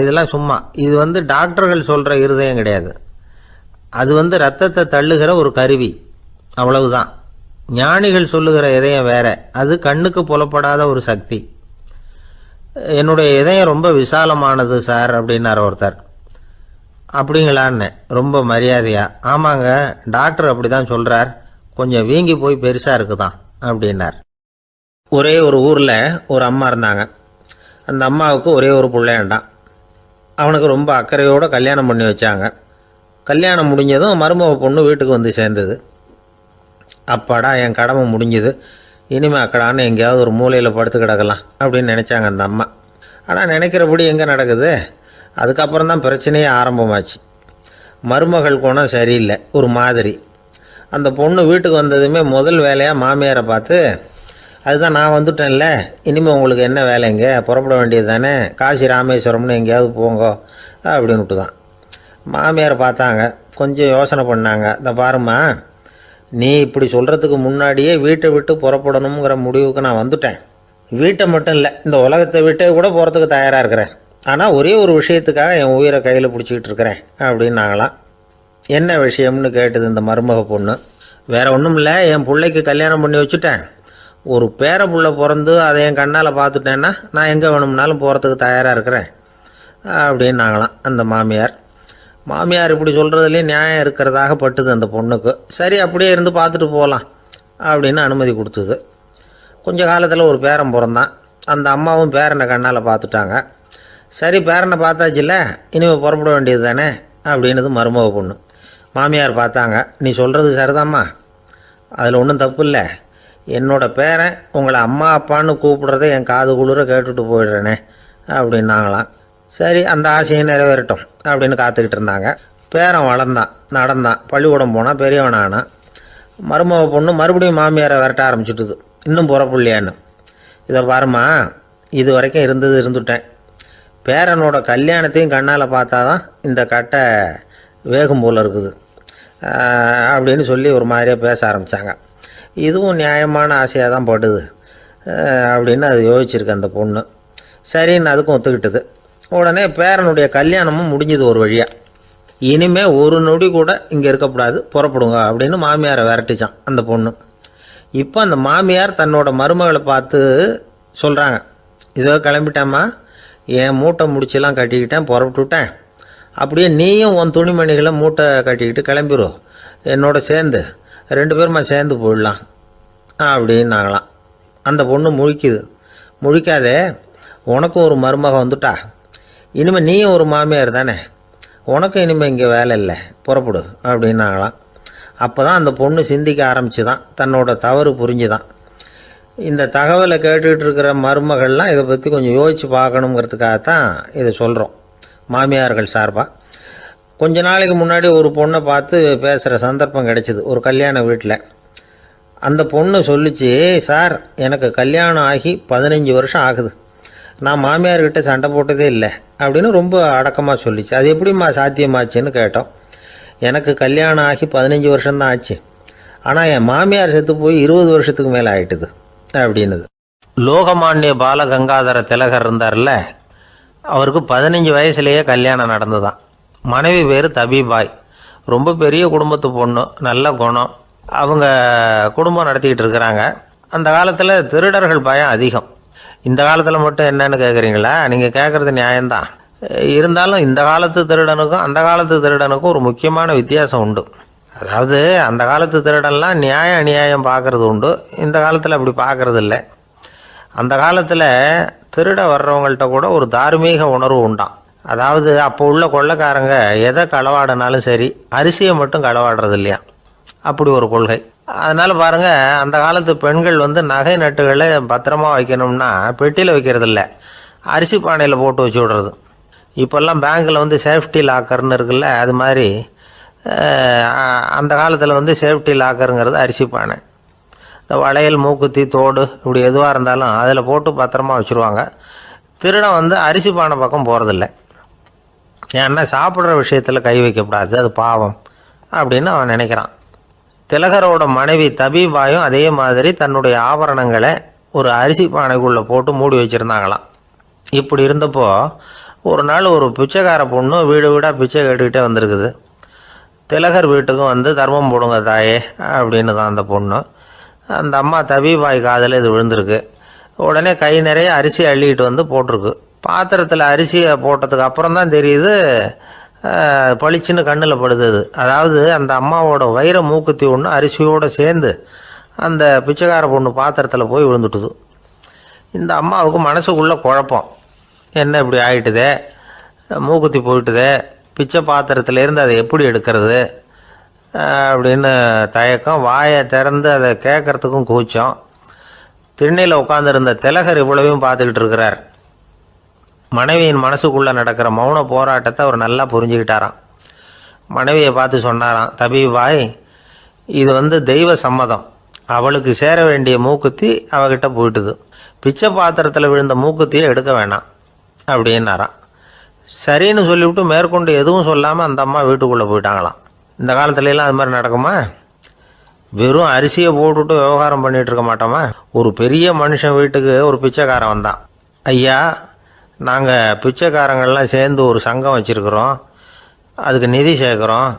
A: இதெல்லாம் சும்மா. இது வந்து டாக்டர்கள் சொல்கிற இருதயம் கிடையாது. அது வந்து ரத்தத்தை தள்ளுகிற ஒரு கருவி, அவ்வளவுதான். ஞானிகள் சொல்லுகிற இதயம் வேற, அது கண்ணுக்கு புலப்படாத ஒரு சக்தி. என்னுடைய இதயம் ரொம்ப விசாலமானது சார் அப்படின்னார் ஒருத்தர். அப்படிங்களான்னு ரொம்ப மரியாதையா, ஆமாங்க டாக்டர் அப்படி தான் சொல்கிறார், கொஞ்சம் வீங்கி போய் பெருசாக இருக்குதான் அப்படின்னார். ஒரே ஒரு ஊரில் ஒரு அம்மா இருந்தாங்க. அந்த அம்மாவுக்கு ஒரே ஒரு பிள்ளையாண்டான். அவனுக்கு ரொம்ப அக்கறையோடு கல்யாணம் பண்ணி வச்சாங்க. கல்யாணம் முடிஞ்சதும் மருமக பொண்ணு வீட்டுக்கு வந்து சேர்ந்தது. அப்பாடா என் கடமை முடிஞ்சுது, இனிமேல் அக்கடான்னு எங்கேயாவது ஒரு மூலையில் படுத்து கிடக்கலாம் அப்படின்னு நினச்சாங்க அந்த அம்மா. ஆனால் நினைக்கிறபடி எங்கே நடக்குது? அதுக்கப்புறம் தான் பிரச்சனையே ஆரம்பமாச்சு. மருமகள் குணம் சரியில்லை, ஒரு மாதிரி. அந்த பொண்ணு வீட்டுக்கு வந்ததுமே முதல் வேலையாக மாமியாரை பார்த்து, அதுதான் நான் வந்துட்டேன்ல, இனிமேல் உங்களுக்கு என்ன வேலைங்க, புறப்பட வேண்டியது தானே, காசி ராமேஸ்வரம்னு எங்கேயாவது போங்க அப்படின்னுட்டு தான். மாமியாரை பார்த்தாங்க, கொஞ்சம் யோசனை பண்ணாங்க. இந்த பாருமா, நீ இப்படி சொல்கிறதுக்கு முன்னாடியே வீட்டை விட்டு புறப்படணுங்கிற முடிவுக்கு நான் வந்துட்டேன். வீட்டை மட்டும் இல்லை, இந்த உலகத்தை விட்டே கூட போகிறதுக்கு தயாராக இருக்கிறேன். ஆனால் ஒரே ஒரு விஷயத்துக்காக என் உயிரை கையில் பிடிச்சிக்கிட்டு இருக்கிறேன் அப்படின்னாங்களாம். என்ன விஷயம்னு கேட்டது இந்த மருமக பொண்ணு. வேற ஒன்றும் இல்லை, என் பிள்ளைக்கு கல்யாணம் பண்ணி வச்சுட்டேன். ஒரு பேர புள்ள பிறந்து அதை என் கண்ணால் பார்த்துட்டேன்னா நான் எங்கே வேணும்னாலும் போகிறதுக்கு தயாராக இருக்கிறேன் அப்படின்னாங்களாம் அந்த மாமியார். மாமியார் இப்படி சொல்கிறதுலேயே நியாயம் இருக்கிறதாக பட்டுது அந்த பொண்ணுக்கு. சரி அப்படியே இருந்து பார்த்துட்டு போகலாம் அப்படின்னு அனுமதி கொடுத்தது. கொஞ்ச காலத்தில் ஒரு பேரன் பிறந்தான். அந்த அம்மாவும் பேரனை கண்ணால் பார்த்துட்டாங்க. சரி பேரனை பார்த்தாச்சுல்ல, இனிமேல் புறப்பட வேண்டியது தானே அப்படின்னது மருமக பொண்ணு. மாமியார் பார்த்தாங்க. நீ சொல்கிறது சரிதாம்மா, அதில் ஒன்றும் தப்பு இல்லை. என்னோடய பேரன் உங்களை அம்மா அப்பான்னு கூப்பிடுறத என் காது குளிர கேட்டுட்டு போயிடுறேனே அப்படின்னாங்களாம். சரி அந்த ஆசையை நிறைவேறட்டும் அப்படின்னு காத்துக்கிட்டு இருந்தாங்க. பேரன் வளர்ந்தான், நடந்தான், பள்ளிக்கூடம் போனால் பெரியவனானான். மருமக பொண்ணு மறுபடியும் மாமியாரை விரட்ட ஆரம்பிச்சுட்டுது, இன்னும் புறப்புள்ளையான்னு. இதை பாருமா, இது வரைக்கும் இருந்துட்டேன். பேரனோட கல்யாணத்தையும் கண்ணால் பார்த்தா தான் இந்த கட்டை வேகும் போல் இருக்குது அப்படின்னு சொல்லி ஒரு மாதிரியாக பேச ஆரம்பித்தாங்க. இதுவும் நியாயமான ஆசையாக தான் படுது அப்படின்னு அது யோசிச்சிருக்கு அந்த பொண்ணு. சரின்னு அதுக்கும் ஒத்துக்கிட்டது. உடனே பேரனுடைய கல்யாணமும் முடிஞ்சது ஒரு வழியாக. இனிமேல் ஒரு நொடி கூட இங்கே இருக்கக்கூடாது, புறப்படுங்க அப்படின்னு மாமியாரை விரட்டிச்சான் அந்த பொண்ணு. இப்போ அந்த மாமியார் தன்னோட மருமகளை பார்த்து சொல்கிறாங்க, இதோ கிளம்பிட்டேம்மா, என் மூட்டை முடிச்செல்லாம் கட்டிக்கிட்டேன், புறப்பட்டுவிட்டேன். அப்படியே நீயும் உன் துணிமணிகளை மூட்டை கட்டிக்கிட்டு கிளம்பிடும், என்னோட சேர்ந்து 2 பேருமா சேர்ந்து போயிடலாம் அப்படின்னாங்களாம். அந்த பொண்ணு முழிக்குது. முழிக்காதே, உனக்கும் ஒரு மருமக வந்துட்டா, இனிமேல் நீயும் ஒரு மாமியார் தானே, உனக்கும் இனிமேல் இங்கே வேலை இல்லை, புறப்படு அப்படின்னாங்களாம். அப்போ தான் அந்த பொண்ணு சிந்திக்க ஆரம்பிச்சு தான், தன்னோட தவறு புரிஞ்சுதான். இந்த தகவலை கேட்டுக்கிட்டு இருக்கிற மருமகள்லாம் இதை பற்றி கொஞ்சம் யோசித்து பார்க்கணுங்கிறதுக்காகத்தான் இதை சொல்கிறோம் மாமியார்கள் சார்பாக. கொஞ்ச நாளைக்கு முன்னாடி ஒரு பொண்ணை பார்த்து பேசுகிற சந்தர்ப்பம் கிடைச்சிது ஒரு கல்யாண வீட்டில். அந்த பொண்ணு சொல்லிச்சு, சார் எனக்கு கல்யாணம் ஆகி 15 வருஷம் ஆகுது, நான் மாமியார்கிட்ட சண்டை போட்டதே இல்லை அப்படின்னு ரொம்ப அடக்கமாக சொல்லிச்சு. அது எப்படிம்மா சாத்தியமாச்சுன்னு கேட்டோம். எனக்கு கல்யாணம் ஆகி 15 வருஷம்தான் ஆச்சு, ஆனால் என் மாமியார் செத்து போய் 20 வருஷத்துக்கு மேலே ஆயிட்டுது அப்படின்னுது. லோகமானிய பாலகங்காதர திலகர் இருந்தார்ல, அவருக்கு 15 வயசுலேயே கல்யாணம் நடந்துதான். மனைவி பேர் தபிபாய், ரொம்ப பெரிய குடும்பத்து பொண்ணு, நல்ல குணம். அவங்க குடும்பம் நடத்திக்கிட்டு இருக்கிறாங்க. அந்த காலத்தில் திருடர்கள் பயம் அதிகம். இந்த காலத்தில் மட்டும் என்னன்னு கேட்குறீங்களா? நீங்கள் கேட்குறது நியாயம்தான். இருந்தாலும் இந்த காலத்து திருடனுக்கும் அந்த காலத்து திருடனுக்கும் ஒரு முக்கியமான வித்தியாசம் உண்டு. அதாவது அந்த காலத்து திருடன்லாம் நியாயம் அநியாயம் பார்க்குறது உண்டு, இந்த காலத்தில் அப்படி பார்க்குறது இல்லை. அந்த காலத்தில் திருட வர்றவங்கள்ட்ட கூட ஒரு தார்மீக உணர்வு உண்டாம். அதாவது அப்போ உள்ள கொள்ளைக்காரங்க எதை களவாடினாலும் சரி, அரிசியை மட்டும் களவாடுறது இல்லையா, அப்படி ஒரு கொள்கை. அதனால் பாருங்கள், அந்த காலத்து பெண்கள் நகை நட்டுகளை பத்திரமா வைக்கணும்னா பெட்டியில் வைக்கிறது இல்லை, அரிசி பானையில் போட்டு வச்சு விடுறது. இப்போல்லாம் பேங்க்கில் சேஃப்டி லாக்கர்னு இருக்குல்ல, அது மாதிரி அந்த காலத்தில் சேஃப்டி லாக்கருங்கிறது அரிசி பானை. இந்த வளையல், மூக்குத்தி, தோடு இப்படி எதுவாக இருந்தாலும் அதில் போட்டு பத்திரமா வச்சுருவாங்க. திருடன் அரிசி பானை பக்கம் போகிறதில்ல. ஏன்னா சாப்பிட்ற விஷயத்தில் கை வைக்கக்கூடாது, அது பாவம் அப்படின்னு அவன் நினைக்கிறான். திலகரோட மனைவி தபிபாயும் அதே மாதிரி தன்னுடைய ஆபரணங்களை ஒரு அரிசி பானைக்குள்ளே போட்டு மூடி வச்சுருந்தாங்களாம். இப்படி இருந்தப்போ ஒரு நாள் ஒரு பிச்சைக்கார பொண்ணு வீடு வீடாக பிச்சை கேட்டுக்கிட்டே வந்திருக்குது. திலகர் வீட்டுக்கும் தர்மம் போடுங்க தாயே அப்படின்னு தான் அந்த பொண்ணு. அந்த அம்மா தபிபாய் காதில் இது விழுந்திருக்கு. உடனே கை நிறைய அரிசி அள்ளிக்கிட்டு போட்டிருக்கு. பாத்திரத்தில் அரிசியை போட்டதுக்கு அப்புறம் தான் தெரியுது, பளிச்சுன்னு கண்ணில் படுது. அதாவது அந்த அம்மாவோட வைர மூக்குத்தி ஒன்று அரிசியோடு சேர்ந்து அந்த பிச்சைக்கார பொண்ணு பாத்திரத்தில் போய் விழுந்துட்டுது. இந்த அம்மாவுக்கு மனசுக்குள்ளே குழப்பம், என்ன இப்படி ஆகிட்டுதே, மூக்குத்தி போயிட்டுதே, பிச்சை பாத்திரத்துலேருந்து அதை எப்படி எடுக்கிறது அப்படின்னு தயக்கம். வாயை திறந்து அதை கேட்குறதுக்கும் கூச்சம். திண்ணையில் உட்காந்துருந்த திலகர் இவ்வளவையும் பார்த்துக்கிட்டு இருக்கிறார். மனைவியின் மனசுக்குள்ளே நடக்கிற மௌன போராட்டத்தை அவர் நல்லா புரிஞ்சுக்கிட்டாராம். மனைவியை பார்த்து சொன்னாராம், தபிபாய், இது தெய்வ சம்மதம், அவளுக்கு சேர வேண்டிய மூக்குத்தி அவகிட்ட போயிட்டுது, பிச்சை பாத்திரத்தில் விழுந்த மூக்குத்தியை எடுக்க வேணாம் அப்படின்னாராம். சரின்னு சொல்லிவிட்டு மேற்கொண்டு எதுவும் சொல்லாமல் அந்த அம்மா வீட்டுக்குள்ளே போயிட்டாங்களாம். இந்த காலத்துலலாம் அது மாதிரி நடக்குமா? வெறும் அரிசியை போட்டுவிட்டு விவகாரம் பண்ணிகிட்டு இருக்க மாட்டோமா? ஒரு பெரிய மனுஷன் வீட்டுக்கு ஒரு பிச்சைக்காரன் வந்தான். ஐயா, நாங்கள் பிச்சைக்காரங்கள்லாம் சேர்ந்து ஒரு சங்கம் வச்சுருக்குறோம், அதுக்கு நிதி சேர்க்குறோம்,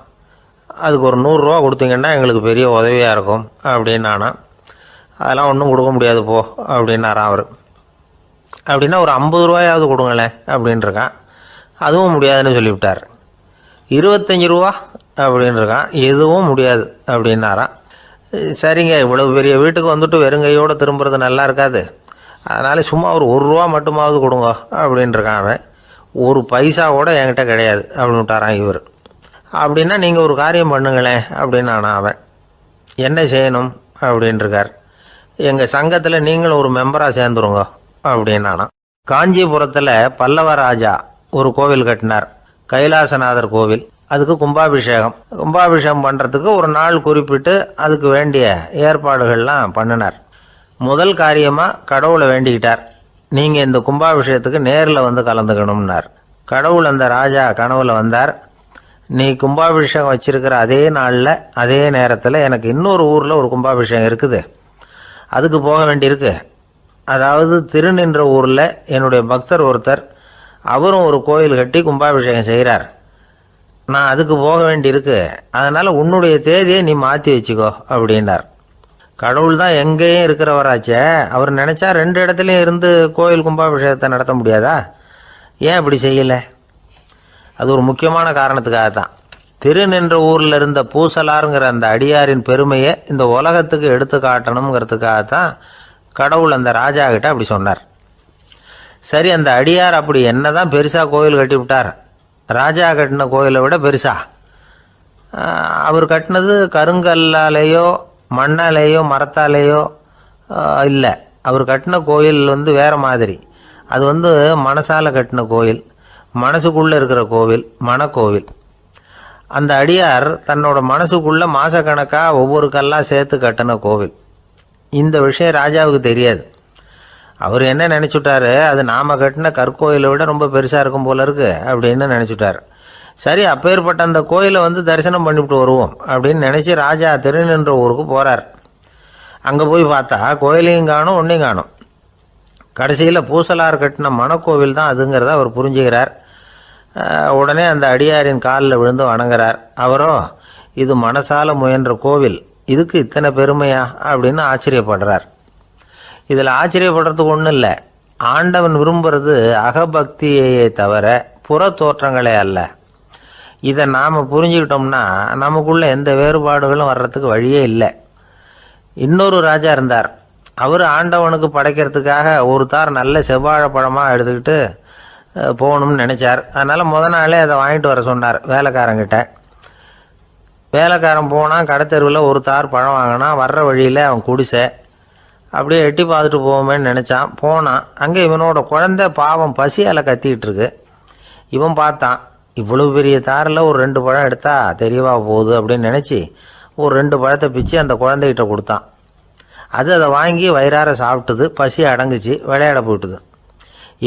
A: அதுக்கு ஒரு 100 ரூபா கொடுத்தீங்கன்னா எங்களுக்கு பெரிய உதவியாக இருக்கும் அப்படின்னானா. அதெல்லாம் ஒன்றும் கொடுக்க முடியாது போ அப்படின்னாரான் அவர். அப்படின்னா ஒரு 50 ரூபாயாவது கொடுங்களேன் அப்படின்ட்டுருக்கான். அதுவும் முடியாதுன்னு சொல்லிவிட்டார். 25 ரூபா அப்படின்னு இருக்கான். எதுவும் முடியாது அப்படின்னாராம். சரிங்க, இவ்வளவு பெரிய வீட்டுக்கு வந்துட்டு வெறுங்கையோடு திரும்புறது நல்லா இருக்காது, அதனால் சும்மா ஒரு ரூபா மட்டுமாவது கொடுங்க அப்படின்ட்டுருக்கான் அவன். ஒரு பைசா கூட என்கிட்ட கிடையாது அப்படின்னு விட்டாரான் இவர். அப்படின்னா நீங்கள் ஒரு காரியம் பண்ணுங்களேன் அப்படின்னானா அவன். என்ன செய்யணும் அப்படின்ட்டுருக்கார். எங்கள் சங்கத்தில் நீங்களும் ஒரு மெம்பராக சேர்ந்துருங்க அப்படின்னானா. காஞ்சிபுரத்தில் பல்லவ ராஜா ஒரு கோவில் கட்டினார், கைலாசநாதர் கோவில். அதுக்கு கும்பாபிஷேகம் பண்ணுறதுக்கு ஒரு நாள் குறிப்பிட்டு அதுக்கு வேண்டிய ஏற்பாடுகள்லாம் பண்ணினார். முதல் காரியமாக கடவுளை வேண்டிக்கிட்டார், நீங்கள் இந்த கும்பாபிஷேகத்துக்கு நேரில் வந்து கலந்துக்கணும்னார். கடவுள் அந்த ராஜா கனவுல வந்தார். நீ கும்பாபிஷேகம் வச்சிருக்கிற அதே நாளில் அதே நேரத்தில் எனக்கு இன்னொரு ஊரில் ஒரு கும்பாபிஷேகம் இருக்குது, அதுக்கு போக வேண்டியிருக்கு. அதாவது திருநின்ற ஊரில் என்னுடைய பக்தர் ஒருத்தர், அவரும் ஒரு கோயில் கட்டி கும்பாபிஷேகம் செய்கிறார், நான் அதுக்கு போக வேண்டியிருக்கு, அதனால் உன்னுடைய தேதியை நீ மாற்றி வச்சுக்கோ அப்படின்னார். கடவுள் தான் எங்கேயும் இருக்கிறவராச்சே, அவர் நினச்சா 2 இடத்துலையும் இருந்து கோயில் கும்பாபிஷேகத்தை நடத்த முடியாதா? ஏன் அப்படி செய்யலை? அது ஒரு முக்கியமான காரணத்துக்காகத்தான். திருநின்ற ஊரில் இருந்த பூசலாருங்கிற அந்த அடியாரின் பெருமையை இந்த உலகத்துக்கு எடுத்து காட்டணுங்கிறதுக்காகத்தான் கடவுள் அந்த ராஜா கிட்ட அப்படி சொன்னார். சரி, அந்த அடியார் அப்படி என்னதான் பெருசாக கோயில் கட்டி விட்டார்? ராஜா கட்டின கோயிலை விட பெருசா? அவர் கட்டினது கருங்கல்லாலேயோ மண்ணாலேயோ மரத்தாலேயோ இல்லை. அவர் கட்டின கோயில் வேறு மாதிரி. அது மனசால் கட்டின கோயில், மனசுக்குள்ளே இருக்கிற கோவில், மனக்கோவில். அந்த அடியார் தன்னோட மனசுக்குள்ளே மாதக்கணக்காக ஒவ்வொரு கல்லாக சேர்த்து கட்டின கோவில். இந்த விஷயம் ராஜாவுக்கு தெரியாது. அவர் என்ன நினச்சுட்டாரு, அது நாம் கட்டின கற்கோயிலை விட ரொம்ப பெருசாக இருக்கும் போல இருக்கு அப்படின்னு நினச்சிட்டார். சரி, அப்பேற்பட்ட அந்த கோயிலை தரிசனம் பண்ணிவிட்டு வருவோம் அப்படின்னு நினச்சி ராஜா திருநின்ற ஊருக்கு போகிறார். அங்கே போய் பார்த்தா கோயிலையும் காணும், ஒன்றையும் காணும். கடைசியில் பூசலார் கட்டின மனக்கோவில் தான் அதுங்கிறத அவர் புரிஞ்சுக்கிறார். உடனே அந்த அடியாரின் காலில் விழுந்து வணங்குறார். அவரோ, இது மனசால முயன்ற கோவில், இதுக்கு இத்தனை பெருமையா அப்படின்னு ஆச்சரியப்படுறார். இதில் ஆச்சரியப்படுறதுக்கு ஒன்றும் இல்லை. ஆண்டவன் விரும்புறது அகபக்தியையே தவிர புற தோற்றங்களே அல்ல. இதை நாம் புரிஞ்சுக்கிட்டோம்னா நமக்குள்ள எந்த வேறுபாடுகளும் வர்றதுக்கு வழியே இல்லை. இன்னொரு ராஜா இருந்தார். அவர் ஆண்டவனுக்கு படைக்கிறதுக்காக ஒரு தார் நல்ல செவ்வாழை பழமாக எடுத்துக்கிட்டு போகணும்னு நினச்சார். அதனால் நாளே அதை வாங்கிட்டு வர சொன்னார் வேலைக்காரங்கிட்ட. வேலைக்காரன் போனால் கடைத்தெருவில் ஒரு தார் பழம் வாங்கினா, வர்ற வழியில் அவன் குடிசை. அப்படியே எட்டி பார்த்துட்டு போவோமேன்னு நினச்சான். போனான். அங்கே இவனோட குழந்தை பாவம் பசியால் கத்திக்கிட்டு இருக்கு. இவன் பார்த்தான், இவ்வளவு பெரிய தாரில் ஒரு 2 பழம் எடுத்தா தெரியவா போகுது அப்படின்னு நினச்சி ஒரு 2 பழத்தை பிச்சு அந்த குழந்தைகிட்ட கொடுத்தான். அதை வாங்கி வயிறார சாப்பிட்டுது, பசி அடங்குச்சு, விளையாட போயிட்டுது.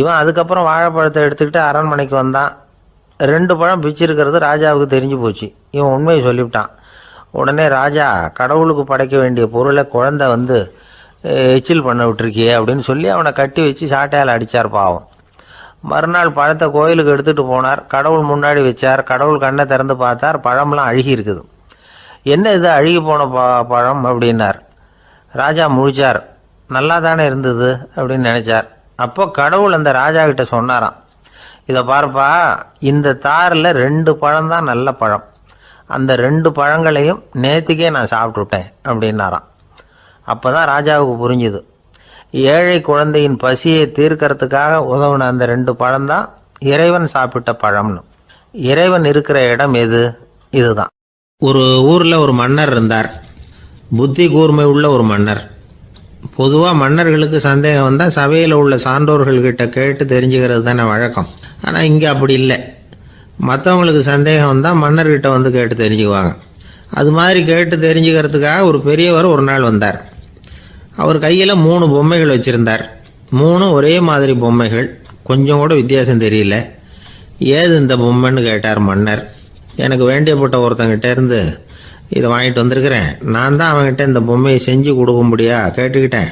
A: இவன் அதுக்கப்புறம் வாழைப்பழத்தை எடுத்துக்கிட்டு அரண்மனைக்கு வந்தான். 2 பழம் பிச்சிருக்கிறது ராஜாவுக்கு தெரிஞ்சு போச்சு. இவன் உண்மையை சொல்லிவிட்டான். உடனே ராஜா, கடவுளுக்கு படைக்க வேண்டிய பொருளை குழந்தை எச்சில் பண்ண விட்டுருக்கியே அப்படின்னு சொல்லி அவனை கட்டி வச்சு சாட்டையால் அடித்தார் பாவம். மறுநாள் பழத்தை கோயிலுக்கு எடுத்துகிட்டு போனார். கடவுள் முன்னாடி வச்சார். கடவுள் கண்ணை திறந்து பார்த்தார், பழம்லாம் அழுகி இருக்குது. என்ன இது அழுகி போன பழம் அப்படின்னார். ராஜா முழிச்சார். நல்லா தானே இருந்தது அப்படின்னு நினச்சார். அப்போ கடவுள் அந்த ராஜா கிட்ட சொன்னாராம், இதை பார்ப்பா, இந்த தாரில் 2 பழம் தான் நல்ல பழம், அந்த 2 பழங்களையும் நேற்றுக்கே நான் சாப்பிட்டுட்டேன் அப்படின்னாராம். அப்போ தான் ராஜாவுக்கு புரிஞ்சுது, ஏழை குழந்தையின் பசியை தீர்க்கறதுக்காக உதவுன அந்த 2 பழம்தான் இறைவன் சாப்பிட்ட பழம்னு. இறைவன் இருக்கிற இடம் எது? இதுதான். ஒரு ஊரில் ஒரு மன்னர் இருந்தார். புத்தி கூர்மை உள்ள ஒரு மன்னர். பொதுவாக மன்னர்களுக்கு சந்தேகம் வந்தால் சபையில் உள்ள சான்றோர்கள்கிட்ட கேட்டு தெரிஞ்சுக்கிறது தானே வழக்கம். ஆனால் இங்கே அப்படி இல்லை. மற்றவங்களுக்கு சந்தேகம் வந்தால் மன்னர்கிட்ட கேட்டு தெரிஞ்சுக்குவாங்க. அது மாதிரி கேட்டு தெரிஞ்சுக்கிறதுக்காக ஒரு பெரியவர் ஒரு நாள் வந்தார். அவர் கையில் 3 பொம்மைகள் வச்சுருந்தார். 3 ஒரே மாதிரி பொம்மைகள், கொஞ்சம் கூட வித்தியாசம் தெரியல. ஏது இந்த பொம்மைன்னு கேட்டார் மன்னர். எனக்கு வேண்டியப்பட்ட ஒருத்தங்கிட்ட இருந்து இதை வாங்கிட்டு வந்திருக்கிறேன், நான் தான் அவன்கிட்ட இந்த பொம்மையை செஞ்சு கொடுக்கும்படியா கேட்டுக்கிட்டேன்.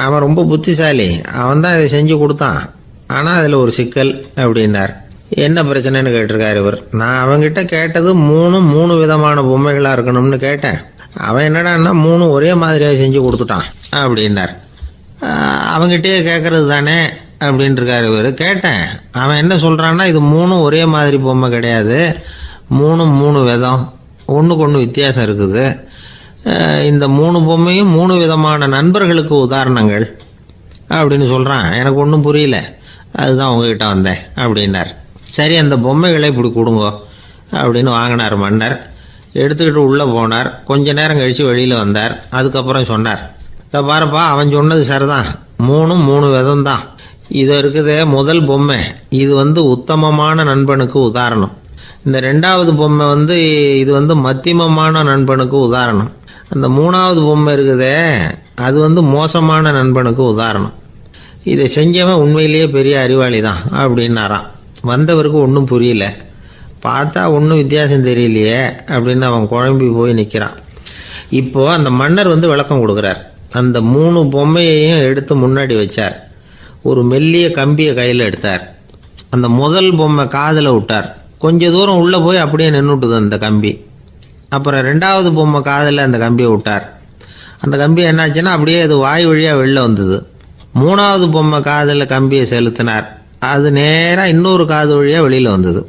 A: அவன் ரொம்ப புத்திசாலி, அவன் தான் இதை செஞ்சு கொடுத்தான். ஆனால் அதில் ஒரு சிக்கல் அப்படின்னார். என்ன பிரச்சனைன்னு கேட்டிருக்காரு இவர். நான் அவன்கிட்ட கேட்டது 3 விதமான பொம்மைகளாக இருக்கணும்னு கேட்டேன். அவன் என்னடான்னா 3 ஒரே மாதிரியாக செஞ்சு கொடுத்துட்டான் அப்படின்னார். அவங்ககிட்டயே கேட்கறது தானே அப்படின்ட்டுருக்காரு இவர். கேட்டேன், அவன் என்ன சொல்கிறான்னா, இது மூணும் ஒரே மாதிரி பொம்மை கிடையாது, மூணும் மூணு விதம், ஒன்றுக்கு ஒன்று வித்தியாசம் இருக்குது. இந்த மூணு பொம்மையும் மூணு விதமான நண்பர்களுக்கு உதாரணங்கள் அப்படின்னு சொல்கிறான். எனக்கு ஒன்றும் புரியல, அதுதான் உங்ககிட்ட வந்தேன் அப்படின்னார். சரி, அந்த பொம்மைகளை இப்படி கொடுங்கோ அப்படின்னு வாங்கினார் மன்னர். எடுத்துக்கிட்டு உள்ளே போனார். கொஞ்ச நேரம் கழித்து வெளியில் வந்தார். அதுக்கப்புறம் சொன்னார், இதை பாருப்பா, அவன் சொன்னது சரிதான், மூணும் மூணு விதம் தான். இது இருக்குதே முதல் பொம்மை, இது உத்தமமான நண்பனுக்கு உதாரணம். இந்த ரெண்டாவது பொம்மை இது மத்தியமமான நண்பனுக்கு உதாரணம். அந்த மூணாவது பொம்மை இருக்குதே அது மோசமான நண்பனுக்கு உதாரணம். இதை செஞ்சவன் உண்மையிலேயே பெரிய அறிவாளி தான் அப்படின்னாராம். வந்தவருக்கு ஒன்றும் புரியல. பார்த்தா ஒன்றும் வித்தியாசம் தெரியலையே அப்படின்னு அவன் குழம்பி போய் நிற்கிறான். இப்போது அந்த மன்னர் விளக்கம் கொடுக்குறார். அந்த மூணு பொம்மையையும் எடுத்து முன்னாடி வச்சார். ஒரு மெல்லிய கம்பியை கையில் எடுத்தார். அந்த முதல் பொம்மை காதில் விட்டார். கொஞ்ச தூரம் உள்ளே போய் அப்படியே நின்றுட்டுது அந்த கம்பி. அப்புறம் ரெண்டாவது பொம்மை காதில் அந்த கம்பியை விட்டார். அந்த கம்பி என்னாச்சுன்னா அப்படியே அது வாய் வழியாக வெளில வந்தது. மூணாவது பொம்மை காதில் கம்பியை செலுத்தினார். அது நேராக இன்னொரு காது வழியாக வெளியில் வந்தது.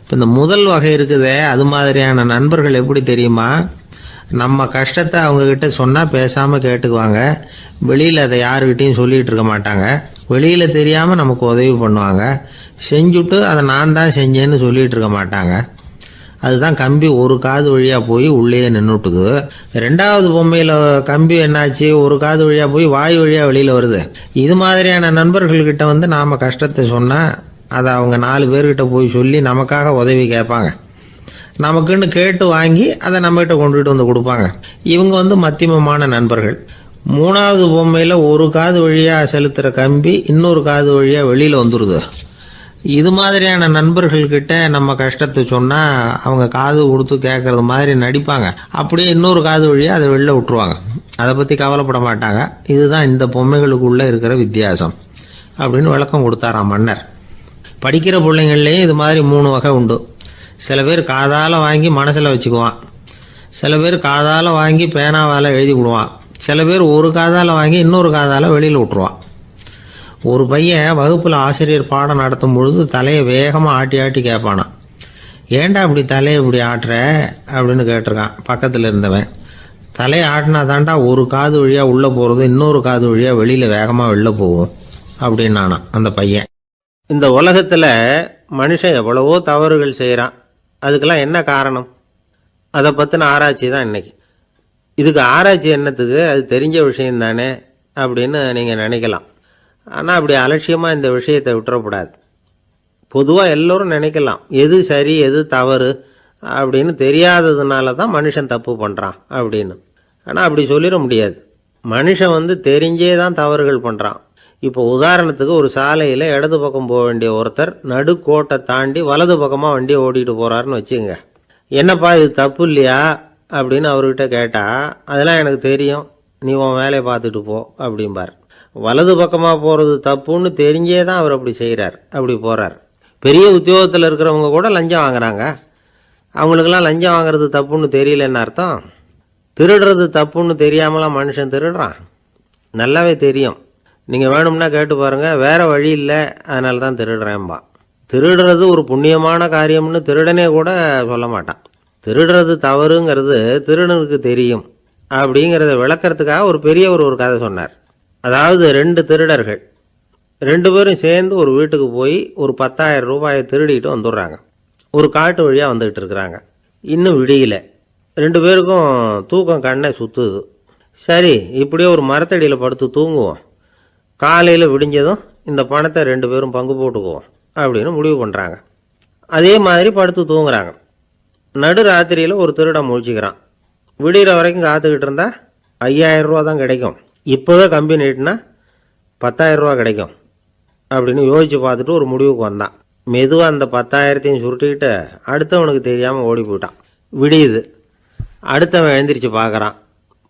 A: இப்போ இந்த முதல் வகை இருக்குதே, அது மாதிரியான நண்பர்கள் எப்படி தெரியுமா? நம்ம கஷ்டத்தை அவங்கக்கிட்ட சொன்னால் பேசாமல் கேட்டுக்குவாங்க. வெளியில் அதை யாருக்கிட்டையும் சொல்லிகிட்டு இருக்க மாட்டாங்க. வெளியில் தெரியாமல் நமக்கு உதவி பண்ணுவாங்க. செஞ்சுட்டு அதை நான் தான் செஞ்சேன்னு சொல்லிகிட்டு இருக்க மாட்டாங்க. அதுதான் கம்பி ஒரு காது வழியாக போய் உள்ளேயே நின்றுட்டுது. ரெண்டாவது பொம்மையில் கம்பி என்னாச்சு, ஒரு காது வழியாக போய் வாய் வழியாக வெளியில் வருது. இது மாதிரியான நண்பர்கள்கிட்ட நாம் கஷ்டத்தை சொன்னால் அதை அவங்க 4 பேர்கிட்ட போய் சொல்லி நமக்காக உதவி கேட்பாங்க. நமக்குன்னு கேட்டு வாங்கி அதை நம்மகிட்ட கொண்டுகிட்டு வந்து கொடுப்பாங்க. இவங்க மத்தியமமான நண்பர்கள். மூணாவது பொம்மையில் ஒரு காது வழியாக செலுத்துகிற கம்பி இன்னொரு காது வழியாக வெளியில் வந்துடுது. இது மாதிரியான நண்பர்கள்கிட்ட நம்ம கஷ்டத்தை சொன்னால் அவங்க காது கொடுத்து கேட்குறது மாதிரி நடிப்பாங்க. அப்படியே இன்னொரு காது வழியாக அதை வெளில விட்டுருவாங்க. அதை பற்றி கவலைப்பட மாட்டாங்க. இதுதான் இந்த பொம்மைகளுக்குள்ளே இருக்கிற வித்தியாசம் அப்படின்னு விளக்கம் கொடுத்தாராம் மன்னர். படிக்கிற பிள்ளைங்கள்லேயும் இது மாதிரி 3 வகை உண்டு. சில பேர் காதால் வாங்கி மனசில் வச்சுக்குவான். சில பேர் காதால் வாங்கி பேனாவால் எழுதி விடுவான். சில பேர் ஒரு காதால் வாங்கி இன்னொரு காதால் வெளியில் விட்டுருவான். ஒரு பையன் வகுப்பில் ஆசிரியர் பாடம் நடத்தும் பொழுது தலையை வேகமாக ஆட்டி ஆட்டி கேட்பானான். ஏன்டா இப்படி தலையை இப்படி ஆட்டுற அப்படின்னு கேட்டிருக்கான் பக்கத்தில் இருந்தவன். தலையை ஆட்டினா தாண்டா ஒரு காது வழியாக உள்ளே போகிறது, இன்னொரு காது வழியாக வெளியில் வேகமாக வெளில போகும் அப்படின்னானா அந்த பையன். இந்த உலகத்தில் மனுஷன் எவ்வளவோ தவறுகள் செய்கிறான். அதுக்கெல்லாம் என்ன காரணம்? அதை பற்றின ஆராய்ச்சி தான் இன்றைக்கி. இதுக்கு ஆராய்ச்சி என்னத்துக்கு, அது தெரிஞ்ச விஷயம் தானே அப்படின்னு நீங்கள் நினைக்கலாம். ஆனால் அப்படி அலட்சியமாக இந்த விஷயத்தை விட்டுறக்கூடாது. பொதுவாக எல்லோரும் நினைக்கலாம் எது சரி எது தவறு அப்படின்னு தெரியாததுனால தான் மனுஷன் தப்பு பண்ணுறான் அப்படின்னு. ஆனால் அப்படி சொல்லிட முடியாது. மனுஷன் தெரிஞ்சே தான் தவறுகள் பண்ணுறான். இப்போ உதாரணத்துக்கு ஒரு சாலையில் இடது பக்கம் போக வேண்டிய ஒருத்தர் நடுக்கோட்டை தாண்டி வலது பக்கமாக வண்டியை ஓட்டிகிட்டு போகிறாருன்னு வச்சுக்கோங்க. என்னப்பா இது தப்பு இல்லையா அப்படின்னு அவர்கிட்ட கேட்டால், அதெல்லாம் எனக்கு தெரியும், நீ உன் வேலையை பார்த்துட்டு போ அப்படிம்பார். வலது பக்கமாக போகிறது தப்புன்னு தெரிஞ்சே தான் அவர் அப்படி செய்கிறார், அப்படி போகிறார். பெரிய உத்தியோகத்தில் இருக்கிறவங்க கூட லஞ்சம் வாங்குறாங்க. அவங்களுக்கெல்லாம் லஞ்சம் வாங்குறது தப்புன்னு தெரியலன்னு அர்த்தம். திருடுறது தப்புன்னு தெரியாமலாம் மனுஷன் திருடுறான். நல்லாவே தெரியும். நீங்கள் வேணும்னா கேட்டு பாருங்கள், வேறு வழி இல்லை அதனால தான் திருடுறேன்பா. திருடுறது ஒரு புண்ணியமான காரியம்னு திருடனே கூட சொல்ல மாட்டான். திருடுறது தவறுங்கிறது திருடனுக்கு தெரியும் அப்படிங்கிறத விளக்கிறதுக்காக ஒரு பெரியவர் ஒரு கதை சொன்னார். அதாவது 2 திருடர்கள் 2 பேரும் சேர்ந்து ஒரு வீட்டுக்கு போய் ஒரு 10,000 ரூபாயை திருடிட்டு வந்துடுறாங்க. ஒரு காட்டு வழியாக வந்துக்கிட்டு இருக்கிறாங்க. இன்னும் விடியல. 2 பேருக்கும் தூக்கம் கண்ணை சுற்றுது. சரி, இப்படியே ஒரு மரத்தடியில் படுத்து தூங்குவோம், காலையில் விடிஞ்சதும் இந்த பணத்தை 2 பேரும் பங்கு போட்டுக்குவோம் அப்படின்னு முடிவு பண்ணுறாங்க. அதே மாதிரி படுத்து தூங்குறாங்க. நடு ராத்திரியில் ஒரு திருடன் முழிச்சிக்கிறான். விடிகிற வரைக்கும் காத்துக்கிட்டு இருந்தால் 5,000 ரூபா தான் கிடைக்கும், இப்போவே கம்பி நீட்டினா 10,000 ரூபா கிடைக்கும் அப்படின்னு யோசித்து பார்த்துட்டு ஒரு முடிவுக்கு வந்தான். மெதுவாக அந்த 10,000த்தையும் சுருட்டிக்கிட்டு அடுத்தவனுக்கு தெரியாமல் ஓடி போயிட்டான். விடியுது. அடுத்தவன் எழுந்திரிச்சு பார்க்குறான்.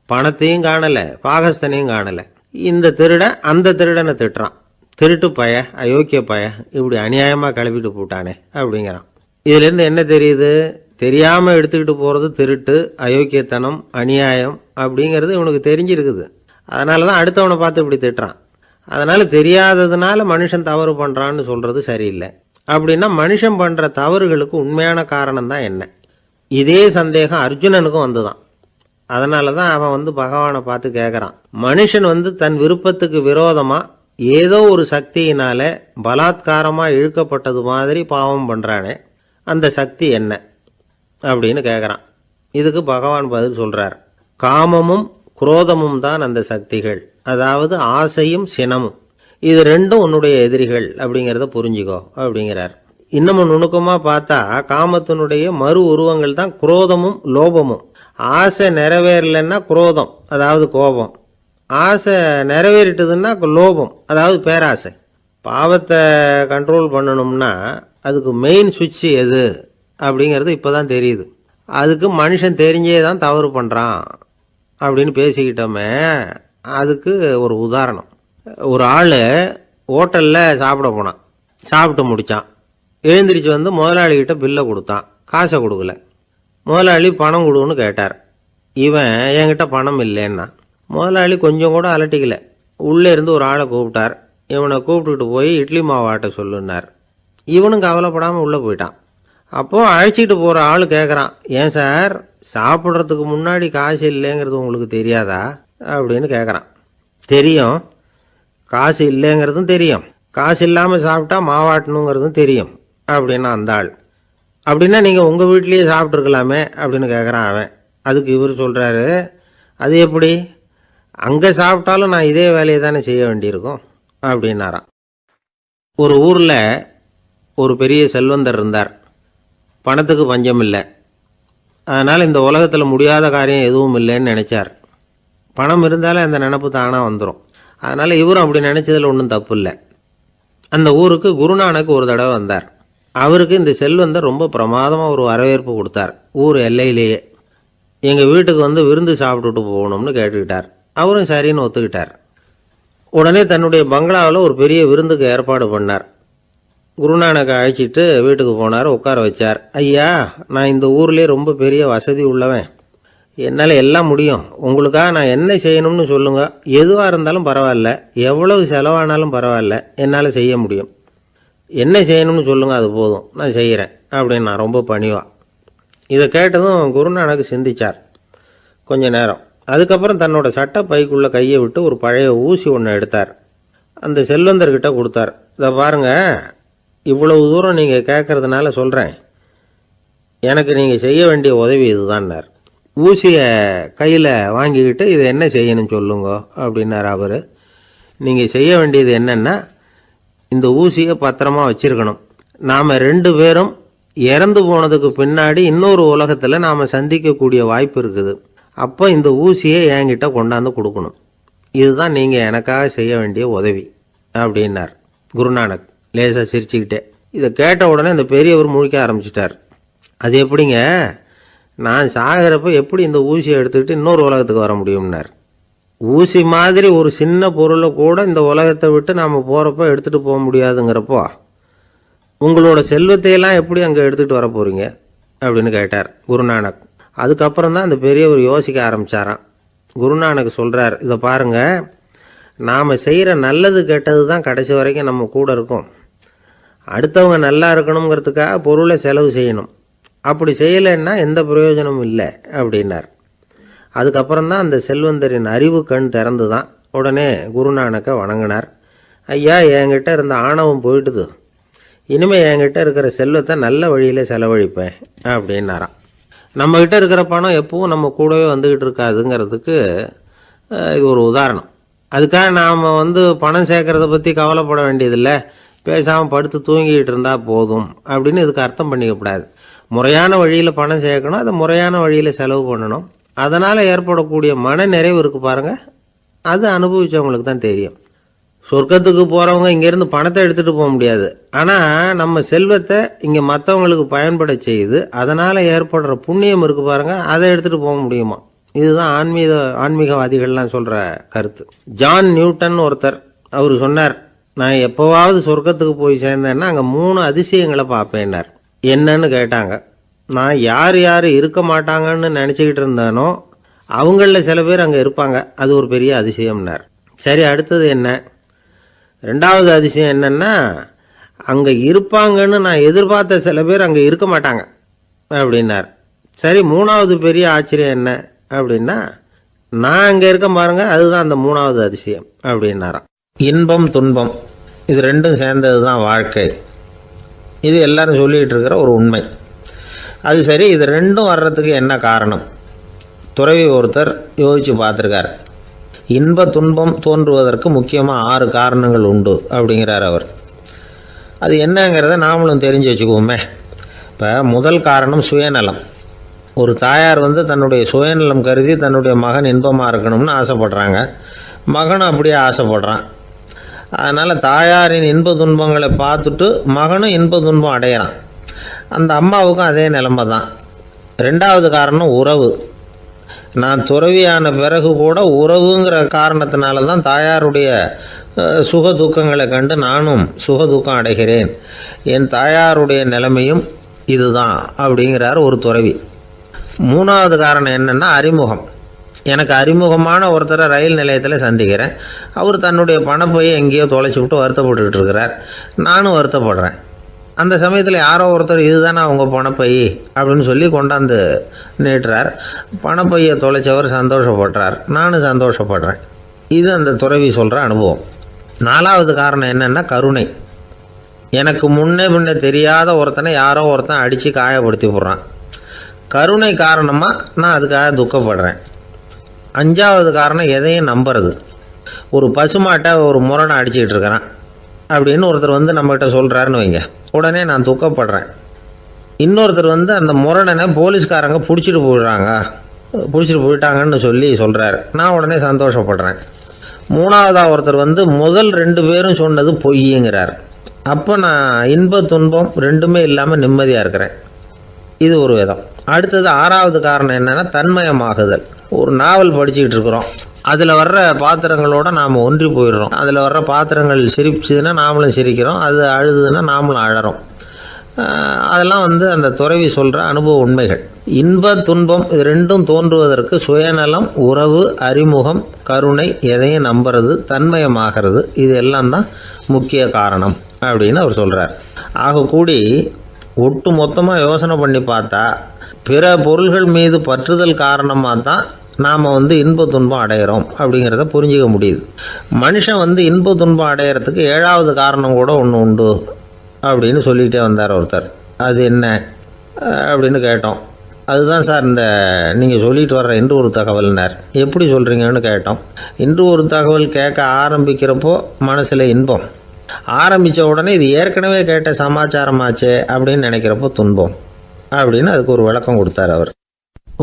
A: பணத்தையும் காணலை, பாகஸ்தனையும் காணலை. இந்த திருடன் அந்த திருடனை திட்டுறான். திருட்டு பய, அயோக்கிய பய, இப்படி அநியாயமாக கிளப்பிட்டு போட்டானே அப்படிங்கிறான். இதுலேருந்து என்ன தெரியுது? தெரியாமல் எடுத்துக்கிட்டு போகிறது திருட்டு, அயோக்கியத்தனம், அநியாயம் அப்படிங்கிறது இவனுக்கு தெரிஞ்சிருக்குது. அதனால தான் அடுத்தவனை பார்த்து இப்படி திட்டுறான். அதனால் தெரியாததுனால மனுஷன் தவறு பண்ணுறான்னு சொல்கிறது சரியில்லை. அப்படின்னா மனுஷன் பண்ணுற தவறுகளுக்கு உண்மையான காரணம் தான் என்ன? இதே சந்தேகம் அர்ஜுனனுக்கும் வந்துதான். அதனால தான் அவன் பகவானை பார்த்து கேட்குறான், மனுஷன் தன் விருப்பத்துக்கு விரோதமாக ஏதோ ஒரு சக்தியினால பலாத்காரமாக இழுக்கப்பட்டது மாதிரி பாவம் பண்ணுறானே, அந்த சக்தி என்ன அப்படின்னு கேட்குறான். இதுக்கு பகவான் பதில் சொல்கிறார், காமமும் குரோதமும் தான் அந்த சக்திகள், அதாவது ஆசையும் சினமும். இது ரெண்டும் உன்னுடைய எதிரிகள் அப்படிங்கிறத புரிஞ்சுக்கோ அப்படிங்கிறார். இன்னமும் நுணுக்கமாக பார்த்தா காமத்தினுடைய மறு உருவங்கள் தான் குரோதமும் லோபமும். ஆசை நிறைவேறலைன்னா குரோதம், அதாவது கோபம். ஆசை நிறைவேறிட்டதுன்னா லோபம், அதாவது பேராசை. பாவத்தை கண்ட்ரோல் பண்ணணும்னா அதுக்கு மெயின் சுவிட்ச் எது அப்படிங்கிறது இப்போ தான் தெரியுது. அதுக்கு மனுஷன் தெரிஞ்சே தான் தவறு பண்ணுறான் அப்படின்னு பேசிக்கிட்டோமே. அதுக்கு ஒரு உதாரணம், ஒரு ஆள் ஹோட்டலில் சாப்பிட போனான், சாப்பிட்டு முடித்தான், எழுந்திரிச்சு முதலாளிகிட்ட பில்லை கொடுத்தான், காசை கொடுக்கல. முதலாளி பணம் கொடுன்னு கேட்டார். இவன் என்கிட்ட பணம் இல்லைன்னா. முதலாளி கொஞ்சம் கூட அலட்டிக்கல, உள்ளே இருந்து ஒரு ஆளை கூப்பிட்டார். இவனை கூப்பிட்டுட்டு போய் இட்லி மாவாட்ட சொல்லுன்னார். இவனும் கவலைப்படாமல் உள்ளே போயிட்டான். அப்போது அழைச்சிட்டு போகிற ஆள் கேட்குறான், ஏன் சார் சாப்பிட்றதுக்கு முன்னாடி காசு இல்லைங்கிறது உங்களுக்கு தெரியாதா அப்படின்னு கேட்குறான். தெரியும், காசு இல்லைங்கிறதும் தெரியும், காசு இல்லாமல் சாப்பிட்டா மாவாட்டணுங்கிறதும் தெரியும் அப்படின்னா அந்த ஆள். அப்படின்னா நீங்கள் உங்கள் வீட்லேயே சாப்பிட்ருக்கலாமே அப்படின்னு கேட்குறான் அவன். அதுக்கு இவர் சொல்கிறாரு, அது எப்படி, அங்கே சாப்பிட்டாலும் நான் இதே வேலையை தானே செய்ய வேண்டியிருக்கும் அப்படின்னாராம். ஒரு ஊரில் ஒரு பெரிய செல்வந்தர் இருந்தார். பணத்துக்கு பஞ்சம் இல்லை. அதனால் இந்த உலகத்தில் முடியாத காரியம் எதுவும் இல்லைன்னு நினச்சார். பணம் இருந்தாலே அந்த நினப்பு தானாக வந்துடும். அதனால் இவரும் அப்படி நினச்சதில் ஒன்றும் தப்பு இல்லை. அந்த ஊருக்கு குருநானக் ஒரு தடவை வந்தார். அவருக்கு இந்த செல்வந்தர் ரொம்ப பிரமாதமாக ஒரு வரவேற்பு கொடுத்தார். ஊர் எல்லையிலேயே எங்கள் வீட்டுக்கு விருந்து சாப்பிட்டுட்டு போகணும்னு கேட்டுக்கிட்டார். அவரும் சரின்னு ஒத்துக்கிட்டார். உடனே தன்னுடைய பங்களாவில் ஒரு பெரிய விருந்துக்கு ஏற்பாடு பண்ணார். குருநானக்கை அழைச்சிட்டு வீட்டுக்கு போனார், உட்கார வச்சார். ஐயா, நான் இந்த ஊர்லேயே ரொம்ப பெரிய வசதி உள்ளவன், என்னால் எல்லாம் முடியும், உங்களுக்காக நான் என்ன செய்யணும்னு சொல்லுங்கள், எதுவாக இருந்தாலும் பரவாயில்ல, எவ்வளவு செலவானாலும் பரவாயில்ல, என்னால் செய்ய முடியும், என்ன செய்யணும்னு சொல்லுங்கள், அது போதும், நான் செய்கிறேன் அப்படின்னு நான் ரொம்ப பணிவா. இதை கேட்டதும் குருநானக் சிந்திச்சார் கொஞ்ச நேரம். அதுக்கப்புறம் தன்னோட சட்டை பைக்குள்ளே கையை விட்டு ஒரு பழைய ஊசி ஒன்று எடுத்தார். அந்த செல்வந்தர்கிட்ட கொடுத்தார். இதை பாருங்கள், இவ்வளவு தூரம் நீங்கள் கேட்கறதுனால சொல்கிறேன், எனக்கு நீங்கள் செய்ய வேண்டிய உதவி இதுதான்னார். ஊசியை கையில் வாங்கிக்கிட்டு இதை என்ன செய்யணும்னு சொல்லுங்க அப்படின்னார் அவர். நீங்கள் செய்ய வேண்டியது என்னென்னா, இந்த ஊசியை பத்திரமா வச்சிருக்கணும். நாம் 2 பேரும் இறந்து போனதுக்கு பின்னாடி இன்னொரு உலகத்தில் நாம் சந்திக்கக்கூடிய வாய்ப்பு இருக்குது. அப்போ இந்த ஊசியை என்கிட்ட கொண்டாந்து கொடுக்கணும். இதுதான் நீங்கள் எனக்காக செய்ய வேண்டிய உதவி அப்படின்னார் குருநானக் லேசாக சிரிச்சுக்கிட்டே. இதை கேட்ட உடனே இந்த பெரியவர் முழிக்க ஆரம்பிச்சிட்டார். அது எப்படிங்க, நான் சாகிறப்ப எப்படி இந்த ஊசியை எடுத்துக்கிட்டு இன்னொரு உலகத்துக்கு வர முடியும்னார். ஊசி மாதிரி ஒரு சின்ன பொருளை கூட இந்த உலகத்தை விட்டு நாம் போகிறப்ப எடுத்துகிட்டு போக முடியாதுங்கிறப்போ உங்களோட செல்வத்தையெல்லாம் எப்படி அங்கே எடுத்துகிட்டு வர போகிறீங்க அப்படின்னு கேட்டார் குருநானக். அதுக்கப்புறம் தான் அந்த பெரியவர் யோசிக்க ஆரம்பித்தாராம். குருநானக் சொல்கிறார், இதை பாருங்கள், நாம் செய்கிற நல்லது கெட்டது தான் கடைசி வரைக்கும் நம்ம கூட இருக்கும். அடுத்தவங்க நல்லா இருக்கணுங்கிறதுக்காக பொருளை செலவு செய்யணும், அப்படி செய்யலைன்னா எந்த பிரயோஜனமும் இல்லை அப்படின்னார். அதுக்கப்புறம் தான் அந்த செல்வந்தரின் அறிவு கண் திறந்து தான். உடனே குருநானக்கை வணங்கினார். ஐயா, என்கிட்ட இருந்த ஆணவம் போயிட்டுது, இனிமேல் என்கிட்ட இருக்கிற செல்வத்தை நல்ல வழியில் செலவழிப்பேன் அப்படின்னாராம். நம்மக்கிட்ட இருக்கிற பணம் எப்பவும் நம்ம கூடவே வந்துக்கிட்டு இருக்காதுங்கிறதுக்கு இது ஒரு உதாரணம். அதுக்காக நாம் பணம் சேர்க்கறத பற்றி கவலைப்பட வேண்டியதில்லை, பேசாமல் படுத்து தூங்கிக்கிட்டு இருந்தால் போதும் அப்படின்னு இதுக்கு அர்த்தம் பண்ணிக்கப்படாது. முறையான வழியில் பணம் சேர்க்கணும், அதை முறையான வழியில் செலவு பண்ணணும். அதனால் ஏற்படக்கூடிய மன நிறைவு இருக்குது பாருங்கள், அது அனுபவித்தவங்களுக்கு தான் தெரியும். சொர்க்கத்துக்கு போகிறவங்க இங்கேருந்து பணத்தை எடுத்துகிட்டு போக முடியாது, ஆனால் நம்ம செல்வத்தை இங்கே மற்றவங்களுக்கு பயன்பட செய்து அதனால் ஏற்படுற புண்ணியம் இருக்குது பாருங்கள், அதை எடுத்துகிட்டு போக முடியுமா. இதுதான் ஆன்மீகவாதிகள்லாம் சொல்கிற கருத்து. ஜான் நியூட்டன் ஒருத்தர், அவர் சொன்னார், நான் எப்போவாவது சொர்க்கத்துக்கு போய் சேர்ந்தேன்னா அங்கே 3 அதிசயங்களை பார்ப்பேன்னார். என்னன்னு கேட்டாங்க. நான் யார் யார் இருக்க மாட்டாங்கன்னு நினச்சிக்கிட்டு இருந்தானோ அவங்களில் சில பேர் அங்கே இருப்பாங்க, அது ஒரு பெரிய அதிசயம்னார். சரி, அடுத்தது என்ன? ரெண்டாவது அதிசயம் என்னென்னா, அங்கே இருப்பாங்கன்னு நான் எதிர்பார்த்த சில பேர் அங்கே இருக்க மாட்டாங்க அப்படின்னார். சரி, மூணாவது பெரிய ஆச்சரியம் என்ன அப்படின்னா, நான் அங்கே இருக்க பாருங்க, அதுதான் அந்த மூணாவது அதிசயம் அப்படின்னாராம். இன்பம் துன்பம் இது ரெண்டும் சேர்ந்தது தான் வாழ்க்கை. இது எல்லாரும் சொல்லிகிட்டு இருக்கிற ஒரு உண்மை. அது சரி, இது ரெண்டும் வர்றதுக்கு என்ன காரணம்? துறவி ஒருத்தர் யோசித்து பார்த்துருக்கார். இன்ப துன்பம் தோன்றுவதற்கு முக்கியமாக 6 காரணங்கள் உண்டு அப்படிங்கிறார் அவர். அது என்னங்கிறத நாமளும் தெரிஞ்சு வச்சுக்குவோமே. இப்போ முதல் காரணம் சுயநலம். ஒரு தாயார் தன்னுடைய சுயநலம் கருதி தன்னுடைய மகன் இன்பமாக இருக்கணும்னு ஆசைப்படுறாங்க. மகனும் அப்படியே ஆசைப்படுறான். அதனால் தாயாரின் இன்ப துன்பங்களை பார்த்துட்டு மகனும் இன்ப துன்பம் அடையிறான். அந்த அம்மாவுக்கும் அதே நிலைமை தான். ரெண்டாவது காரணம் உறவு. நான் துறவியான பிறகு கூட உறவுங்கிற காரணத்தினால தான் தாயாருடைய சுக துக்கங்களை கண்டு நானும் சுக துக்கம் அடைகிறேன். என் தாயாருடைய நிலைமையும் இதுதான் அப்படிங்கிறார் ஒரு துறவி. மூணாவது காரணம் என்னென்னா அறிமுகம். எனக்கு அறிமுகமான ஒருத்தரை ரயில் நிலையத்தில் சந்திக்கிறேன். அவர் தன்னுடைய பணப்பையை எங்கேயோ தொலைச்சி விட்டு வருத்தப்பட்டுக்கிட்டு இருக்கிறார். நானும் வருத்தப்படுறேன். அந்த சமயத்தில் யாரோ ஒருத்தர் இதுதானே அவங்க பணப்பை அப்படின்னு சொல்லி கொண்டாந்து நீட்டுறார். பணப்பையை தொலைச்சவர் சந்தோஷப்படுறார், நானும் சந்தோஷப்படுறேன். இது அந்த துறவி சொல்கிற அனுபவம். நாலாவது காரணம் என்னென்னா கருணை. எனக்கு முன்னே தெரியாத ஒருத்தனை யாரோ ஒருத்தன் அடித்து காயப்படுத்தி போடுறான். கருணை காரணமாக நான் அதுக்காக துக்கப்படுறேன். அஞ்சாவது காரணம் எதையும் நம்புறது. ஒரு பசுமாட்டை ஒரு முரணை அடிச்சுக்கிட்டு இருக்கிறான் அப்படின்னு ஒருத்தர் நம்மகிட்ட சொல்கிறாருன்னு வைங்க, உடனே நான் துக்கப்படுறேன். இன்னொருத்தர் அந்த முரணனை போலீஸ்காரங்க பிடிச்சிட்டு போயிட்டாங்கன்னு சொல்கிறாரு, நான் உடனே சந்தோஷப்படுறேன். மூணாவதாக ஒருத்தர் முதல் 2 பேரும் சொன்னது பொய்யுங்கிறார். அப்போ நான் இன்ப துன்பம் ரெண்டுமே இல்லாமல் நிம்மதியாக இருக்கிறேன். இது ஒரு விதம். அடுத்தது 6வது காரணம் என்னென்னா தன்மயமாகுதல். ஒரு நாவல் படிச்சுக்கிட்டு இருக்கிறோம், அதில் வர்ற பாத்திரங்களோட நாம் ஒன்றி போயிடுறோம். அதில் வர்ற பாத்திரங்கள் சிரிச்சுதுன்னா நாமளும் சிரிக்கிறோம், அது அழுதுன்னா நாமளும் அழறோம். அதெல்லாம் அந்த துறவி சொல்கிற அனுபவ உண்மைகள். இன்ப துன்பம் இது ரெண்டும் தோன்றுவதற்கு சுயநலம், உறவு, அறிமுகம், கருணை, எதையும் நம்புறது, தன்மயமாகிறது, இது எல்லாம் தான் முக்கிய காரணம் அப்படின்னு அவர் சொல்கிறார். ஆகக்கூடி ஒட்டு மொத்தமாக யோசனை பண்ணி பார்த்தா பிற பொருள்கள் மீது பற்றுதல் காரணமாக தான் நாம் இன்ப துன்பம் அடையிறோம் அப்படிங்கிறத புரிஞ்சிக்க முடியுது. மனுஷன் இன்ப துன்பம் அடையிறதுக்கு 7வது காரணம் கூட ஒன்று உண்டு அப்படின்னு சொல்லிகிட்டே வந்தார் ஒருத்தர். அது என்ன அப்படின்னு கேட்டோம். அதுதான் சார் இந்த நீங்கள் சொல்லிட்டு வர்ற இன்று ஒரு தகவல்னார். எப்படி சொல்கிறீங்கன்னு கேட்டோம். இன்று ஒரு தகவல் கேட்க ஆரம்பிக்கிறப்போ மனசில் இன்பம், ஆரம்பித்த உடனே இது ஏற்கனவே கேட்ட சமாச்சாரமாச்சே அப்படின்னு நினைக்கிறப்போ துன்பம் அப்படின்னு அதுக்கு ஒரு விளக்கம் கொடுத்தார் அவர்.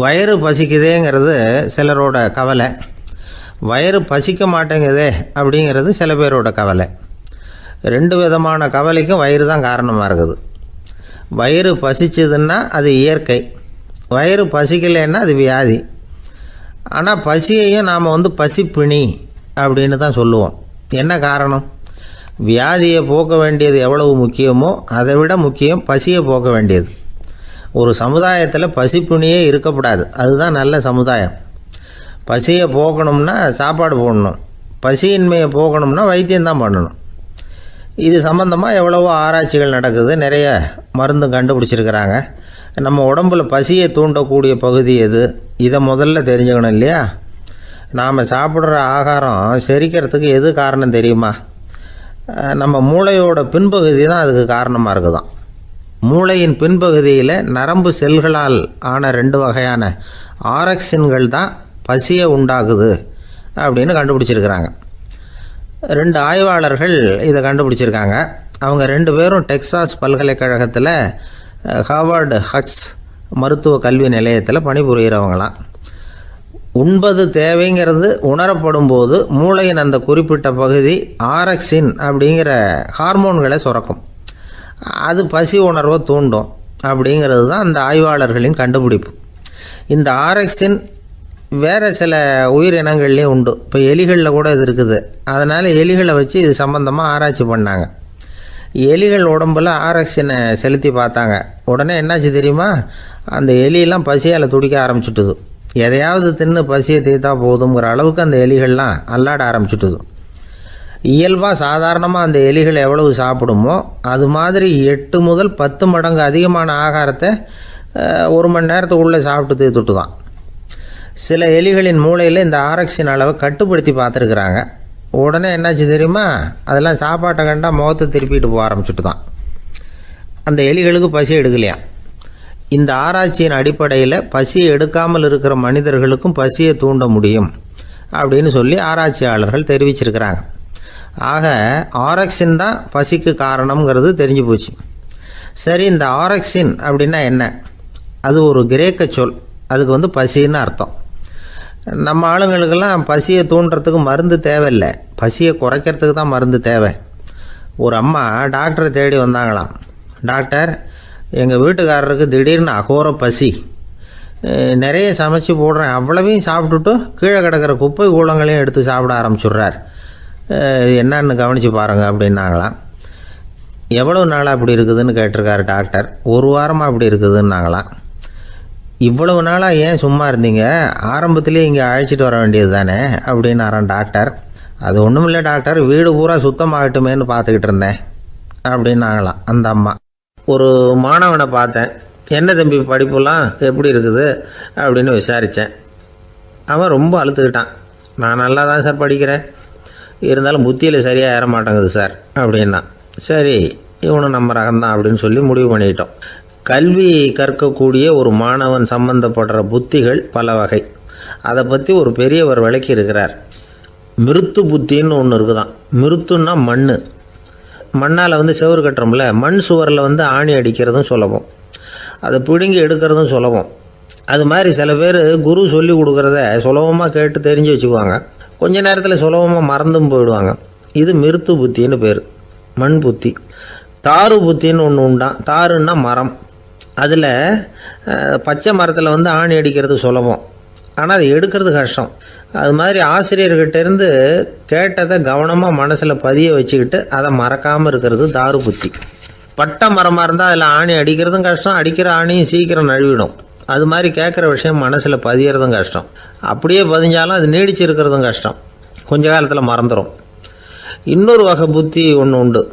A: வயிறு பசிக்குதேங்கிறது சிலரோட கவலை, வயிறு பசிக்க மாட்டேங்குதே அப்படிங்கிறது சில பேரோட கவலை. 2 விதமான கவலைக்கும் வயிறு தான் காரணமாக இருக்குது. வயிறு பசிச்சதுன்னா அது இயற்கை, வயிறு பசிக்கலைன்னா அது வியாதி. ஆனால் பசியையும் நாம் பசிப்பிணி அப்படின்னு தான் சொல்லுவோம். என்ன காரணம்? வியாதியை போக்க வேண்டியது எவ்வளவு முக்கியமோ அதை விட முக்கியம் பசியை போக்க வேண்டியது. ஒரு சமுதாயத்தில் பசிப்பிணியே இருக்கக்கூடாது, அதுதான் நல்ல சமுதாயம். பசியை போக்கணும்னா சாப்பாடு போடணும், பசியின்மையை போக்கணும்னா வைத்தியம்தான் பண்ணணும். இது சம்பந்தமாக எவ்வளவோ ஆராய்ச்சிகள் நடக்குது, நிறைய மருந்து கண்டுபிடிச்சிருக்கிறாங்க. நம்ம உடம்புல பசியை தூண்டக்கூடிய பகுதி எது, இதை முதல்ல தெரிஞ்சுக்கணும் இல்லையா? நாம் சாப்பிட்ற ஆகாரம் செரிக்கிறதுக்கு எது காரணம் தெரியுமா? நம்ம மூளையோட பின்பகுதி தான் அதுக்கு காரணமாக இருக்குதாம். மூளையின் பின்பகுதியில் நரம்பு செல்களால் ஆன 2 வகையான ஆரக்சின்கள் தான் பசியை உண்டாகுது அப்படின்னு கண்டுபிடிச்சிருக்கிறாங்க. 2 ஆய்வாளர்கள் இதை கண்டுபிடிச்சிருக்காங்க. அவங்க 2 பேரும் டெக்சாஸ் பல்கலைக்கழகத்தில் ஹார்வர்டு ஹக்ஸ் மருத்துவ கல்வி நிலையத்தில் பணிபுரிகிறவங்களாம். உண்பது தேவைங்கிறது உணரப்படும் போது மூளையின் அந்த குறிப்பிட்ட பகுதி ஆரக்சின் அப்படிங்கிற ஹார்மோன்களை சுரக்கும். அது பசி உணர்வை தூண்டும் அப்படிங்கிறது தான் அந்த ஆய்வாளர்களின் கண்டுபிடிப்பு. இந்த ஆரக்சின் வேறு சில உயிரினங்கள்லேயும் உண்டு. இப்போ எலிகளில் கூட இது இருக்குது. அதனால் எலிகளை வச்சு இது சம்பந்தமாக ஆராய்ச்சி பண்ணாங்க. எலிகள் உடம்பில் ஆரக்சினை செலுத்தி பார்த்தாங்க. உடனே என்னாச்சு தெரியுமா? அந்த எலியெல்லாம் பசியால் துடிக்க ஆரம்பிச்சுட்டுது. எதையாவது தின்னு பசியை தீர்த்தா போதுங்கிற அளவுக்கு அந்த எலிகள்லாம் அல்லாட ஆரம்பிச்சுட்டுது. இயல்பாக சாதாரணமாக அந்த எலிகள் எவ்வளவு சாப்பிடுமோ அது மாதிரி 8 முதல் 10 மடங்கு அதிகமான ஆகாரத்தை 1 மணி நேரத்துக்குள்ளே சாப்பிட்டு தீர்த்துட்டு தான். சில எலிகளின் மூளையில் இந்த ஆரக்சின் அளவை கட்டுப்படுத்தி பார்த்துருக்குறாங்க. உடனே என்னாச்சு தெரியுமா, அதெல்லாம் சாப்பாட்டை கண்டால் முகத்தை திருப்பிட்டு போக ஆரம்பிச்சுட்டு தான். அந்த எலிகளுக்கு பசி எடுக்கலையாம். இந்த ஆராய்ச்சியின் அடிப்படையில் பசியை எடுக்காமல் இருக்கிற மனிதர்களுக்கும் பசியை தூண்ட முடியும் அப்படின்னு சொல்லி ஆராய்ச்சியாளர்கள் தெரிவிச்சிருக்கிறாங்க. ஆக ஆரக்சின் தான் பசிக்கு காரணம்ங்கிறது தெரிஞ்சு போச்சு. சரி, இந்த ஆரக்சின் அப்படின்னா என்ன? அது ஒரு கிரேக்க சொல். அதுக்கு பசின்னு அர்த்தம். நம்ம ஆளுங்களுக்கெல்லாம் பசியை தூண்டுறதுக்கு மருந்து தேவையில்லை, பசியை குறைக்கிறதுக்கு தான் மருந்து தேவை. ஒரு அம்மா டாக்டரை தேடி வந்தாங்களாம். டாக்டர், எங்கள் வீட்டுக்காரருக்கு திடீர்னு அகோர பசி, நிறைய சமைச்சு போடுறேன், அவ்வளவையும் சாப்பிட்டுட்டு கீழே கிடக்கிற குப்பை கூலங்களையும் எடுத்து சாப்பிட ஆரம்பிச்சுட்றார், என்னன்னு கவனித்து பாருங்கள் அப்படின்னாங்களாம். எவ்வளோ நாளாக அப்படி இருக்குதுன்னு கேட்டிருக்காரு டாக்டர். 1 வாரமாக அப்படி இருக்குதுன்னாங்களாம். இவ்வளவு நாளாக ஏன் சும்மா இருந்தீங்க, ஆரம்பத்திலே இங்கே அழைச்சிட்டு வர வேண்டியது தானே அப்படின்னாரான் டாக்டர். அது ஒன்றும் இல்லை டாக்டர், வீடு பூரா சுத்தமாகட்டுமேன்னு பார்த்துக்கிட்டு இருந்தேன் அப்படின்னாங்களாம் அந்த அம்மா. ஒரு மாணவனை பார்த்தேன். என்ன தம்பி படிப்புலாம் எப்படி இருக்குது அப்படின்னு விசாரித்தேன். அவன் ரொம்ப அழுத்துக்கிட்டான். நான் நல்லா தான் சார் படிக்கிறேன், இருந்தாலும் புத்தியில் சரியாக ஏற மாட்டேங்குது சார் அப்படின்னா. சரி, இவனும் நம்ம ரகம்தான் அப்படின்னு சொல்லி முடிவு பண்ணிக்கிட்டோம். கல்வி கற்கக்கூடிய ஒரு மாணவன் சம்பந்தப்படுற புத்திகள் பல வகை. அதை பற்றி ஒரு பெரியவர் விளக்கி இருக்கிறார். மிருத்து புத்தின்னு ஒன்று இருக்குதான். மிருத்துன்னா மண்ணால் செவுறு கட்டுறோம்ல, மண் சுவரில் ஆணி அடிக்கிறதும் சுலபம், அதை பிடுங்கி எடுக்கிறதும் சுலபம். அது மாதிரி சில பேர் குரு சொல்லி கொடுக்குறத சுலபமாக கேட்டு தெரிஞ்சு வச்சுக்குவாங்க, கொஞ்ச நேரத்தில் சுலபமாக மறந்தும் போயிடுவாங்க. இது மிருத்து புத்தின்னு பேர், மண் புத்தி. தாரு புத்தின்னு ஒன்று உண்டான். தாருன்னா மரம். அதில் பச்சை மரத்தில் ஆணி அடிக்கிறது சுலபம், ஆனால் அதை எடுக்கிறது கஷ்டம். அது மாதிரி ஆசிரியர்கிட்டேருந்து கேட்டதை கவனமாக மனசில் பதிய வச்சுக்கிட்டு அதை மறக்காமல் இருக்கிறது தாரு புத்தி. பட்டை மரமாக இருந்தால் அதில் ஆணி அடிக்கிறதும் கஷ்டம், அடிக்கிற ஆணியும் சீக்கிரம் நழுவிடும். அது மாதிரி கேட்குற விஷயம் மனசில் பதியறதும் கஷ்டம், அப்படியே பதிஞ்சாலும் அது நீடிச்சு இருக்கிறதும் கஷ்டம், கொஞ்ச காலத்தில் மறந்துடும். இன்னொரு வகை புத்தி ஒன்று உண்டு,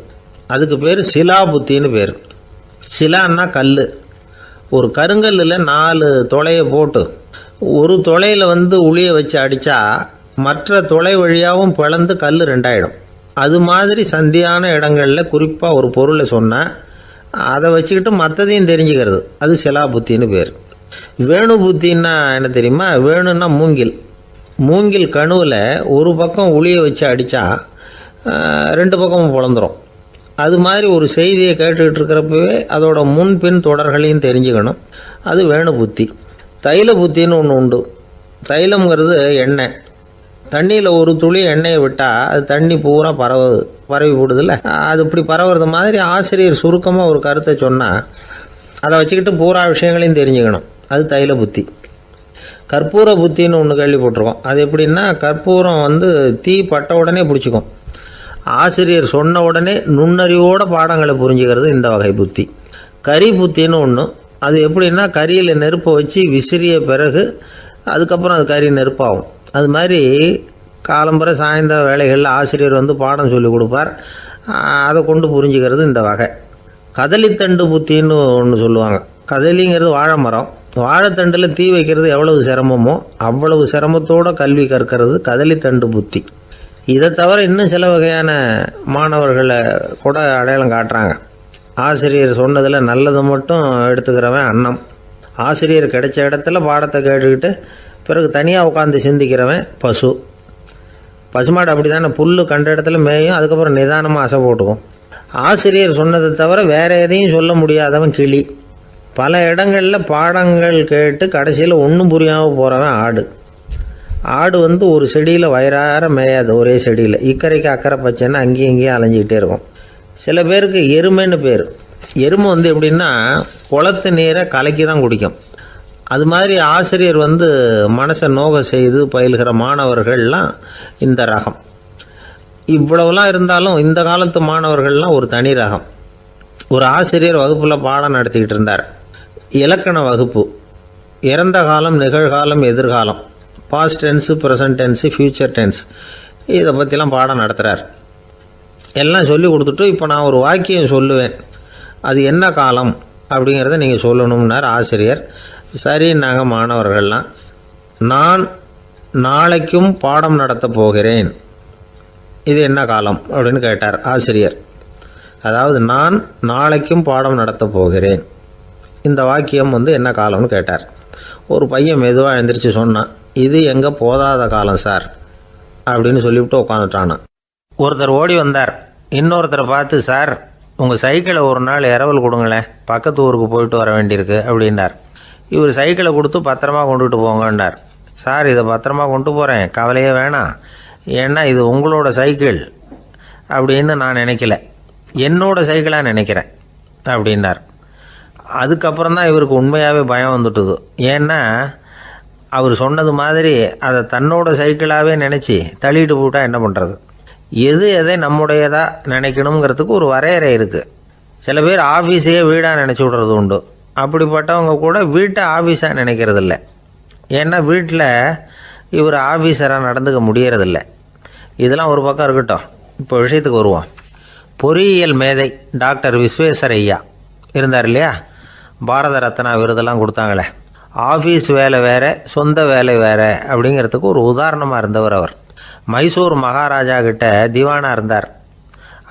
A: அதுக்கு பேர் சிலா புத்தின்னு பேர். சிலான்னா கல். ஒரு கருங்கல்லில் 4 துளையை போட்டு ஒரு துளையில் உளியை வச்சு அடித்தா மற்ற துளை வழியாகவும் பிளந்து கல் 2 ஆகிடும். அது மாதிரி சந்தியான இடங்களில் குறிப்பாக ஒரு பொருளை சொன்னால் அதை வச்சுக்கிட்டு மற்றதையும் தெரிஞ்சுக்கிறது, அது சிலா புத்தின்னு பேர். வேணு புத்தின்னா என்ன தெரியுமா? வேணுன்னா மூங்கில் கணுவில் ஒரு பக்கம் உளியை வச்சு அடித்தா 2 பக்கமும் பிளந்துடும். அது மாதிரி ஒரு செய்தியை கேட்டுக்கிட்டு இருக்கிறப்பவே அதோட முன்பின் தொடர்களையும் தெரிஞ்சுக்கணும், அது வேணு புத்தி. தைல புத்தின்னு ஒன்று உண்டு. தைலம்ங்கிறது எண்ணெய். தண்ணியில் ஒரு துளி எண்ணெயை விட்டால் அது தண்ணி பூரா பரவி போடுதில்ல, அது இப்படி பரவுறது மாதிரி ஆசிரியர் சுருக்கமாக ஒரு கருத்தை சொன்னால் அதை வச்சுக்கிட்டு பூரா விஷயங்களையும் தெரிஞ்சுக்கணும், அது தைல புத்தி. கற்பூர புத்தின்னு ஒன்று கேள்விப்பட்டிருக்கோம். அது எப்படின்னா, கற்பூரம் தீ பட்ட உடனே பிடிச்சிக்கும். ஆசிரியர் சொன்ன உடனே நுண்ணறிவோட பாடங்களை புரிஞ்சுக்கிறது இந்த வகை புத்தி. கரி புத்தின்னு ஒன்று. அது எப்படின்னா, கரியில் நெருப்பை வச்சு விசிறிய பிறகு அதுக்கப்புறம் அது கறி நெருப்பாகும். அது மாதிரி காலம்பரை சாயந்தர வேலைகளில் ஆசிரியர் பாடம் சொல்லி கொடுப்பார், அதை கொண்டு புரிஞ்சுக்கிறது இந்த வகை. கதலித்தண்டு புத்தின்னு ஒன்று சொல்லுவாங்க. கதலிங்கிறது வாழை மரம். வாழைத்தண்டில் தீ வைக்கிறது எவ்வளவு சிரமமோ அவ்வளவு சிரமத்தோடு கல்வி கற்கிறது கதலித்தண்டு புத்தி. இதை தவிர இன்னும் சில வகையான மாணவர்களை கூட அடையாளம் காட்டுறாங்க. ஆசிரியர் சொன்னதில் நல்லதை மட்டும் எடுத்துக்கிறவன் அன்னம். ஆசிரியர் கிடைச்ச இடத்துல பாடத்தை கேட்டுக்கிட்டு பிறகு தனியாக உட்காந்து சிந்திக்கிறவன் பசு. பசுமாடு அப்படி தானே, புல் கண்ட இடத்துல மேயும், அதுக்கப்புறம் நிதானமாக அசை போட்டுக்கும். ஆசிரியர் சொன்னதை தவிர வேறு எதையும் சொல்ல முடியாதவன் கிளி. பல இடங்களில் பாடங்கள் கேட்டு கடைசியில் ஒன்றும் புரியாமல் போகிறவன் ஆடு. ஆடு ஒரு செடியில் வயிறார மேயாது, ஒரே செடியில் இக்கரைக்கு அக்கறை பச்சைன்னா அங்கேயும் இங்கேயும் அலைஞ்சிக்கிட்டே இருக்கும். சில பேருக்கு எருமைன்னு பேர். எருமை எப்படின்னா குளத்து நீரை கலக்கி தான் குடிக்கும். அது மாதிரி ஆசிரியர் மனசை நோக செய்து பயில்கிற மாணவர்கள்லாம் இந்த ரகம். இவ்வளவுலாம் இருந்தாலும் இந்த காலத்து மாணவர்கள்லாம் ஒரு தனி ரகம். ஒரு ஆசிரியர் வகுப்பில் பாடம் நடத்திக்கிட்டு இருந்தார். இலக்கண வகுப்பு. இறந்த காலம், நிகழ்காலம், எதிர்காலம், past tense, present tense, future tense, இதை பற்றிலாம் பாடம் நடத்துகிறார். எல்லாம் சொல்லி கொடுத்துட்டு இப்போ நான் ஒரு வாக்கியம் சொல்லுவேன், அது என்ன காலம் அப்படிங்கிறத நீங்கள் சொல்லணும்னார் ஆசிரியர். சரின்னாங்க மாணவர்கள்லாம். நான் நாளைக்கும் பாடம் நடத்தப் போகிறேன், இது என்ன காலம் அப்படின்னு கேட்டார் ஆசிரியர். அதாவது நான் நாளைக்கும் பாடம் நடத்தப் போகிறேன், இந்த வாக்கியம் என்ன காலம்னு கேட்டார். ஒரு பையன் மெதுவாக எழுந்திரிச்சு சொன்னான், இது எங்கே போதாத காலம் சார் அப்படின்னு சொல்லிவிட்டு உட்காந்துட்டானான். ஒருத்தர் ஓடி வந்தார், இன்னொருத்தரை பார்த்து, சார் உங்கள் சைக்கிளை ஒரு நாள் இரவல் கொடுங்களேன், பக்கத்து ஊருக்கு போயிட்டு வர வேண்டியிருக்கு அப்படின்னார். இவர் சைக்கிளை கொடுத்து பத்திரமா கொண்டுகிட்டு போங்கன்னார். சார் இதை பத்திரமா கொண்டு போகிறேன், கவலையே வேணாம், ஏன்னா இது உங்களோட சைக்கிள் அப்படின்னு நான் நினைக்கல, என்னோட சைக்கிளாக நினைக்கிறேன் அப்படின்னார். அதுக்கப்புறம் தான் இவருக்கு உண்மையாகவே பயம் வந்துட்டுது. ஏன்னா அவர் சொன்னது மாதிரி அதை தன்னோட சைக்கிளாகவே நினச்சி தள்ளிட்டு போட்டால் என்ன பண்ணுறது? எது எதை நம்முடையதாக நினைக்கணுங்கிறதுக்கு ஒரு வரையறை இருக்குது. சில பேர் ஆஃபீஸையே வீடாக நினச்சி விடுறது உண்டு. அப்படிப்பட்டவங்க கூட வீட்டை ஆஃபீஸாக நினைக்கிறது இல்லை. ஏன்னா வீட்டில் இவர் ஆஃபீஸராக நடந்துக்க முடியறதில்ல. இதெல்லாம் ஒரு பக்கம் இருக்கட்டும், இப்போ விஷயத்துக்கு வருவோம். பொறியியல் மேதை டாக்டர் விஸ்வேஸ்வரய்யா இருந்தார் இல்லையா, பாரத ரத்னா விருதெல்லாம் கொடுத்தாங்களே. ஆஃபீஸ் வேலை வேறு, சொந்த வேலை வேறு அப்படிங்கிறதுக்கு ஒரு உதாரணமாக இருந்தவர் அவர். மைசூர் மகாராஜா கிட்ட திவானாக இருந்தார்.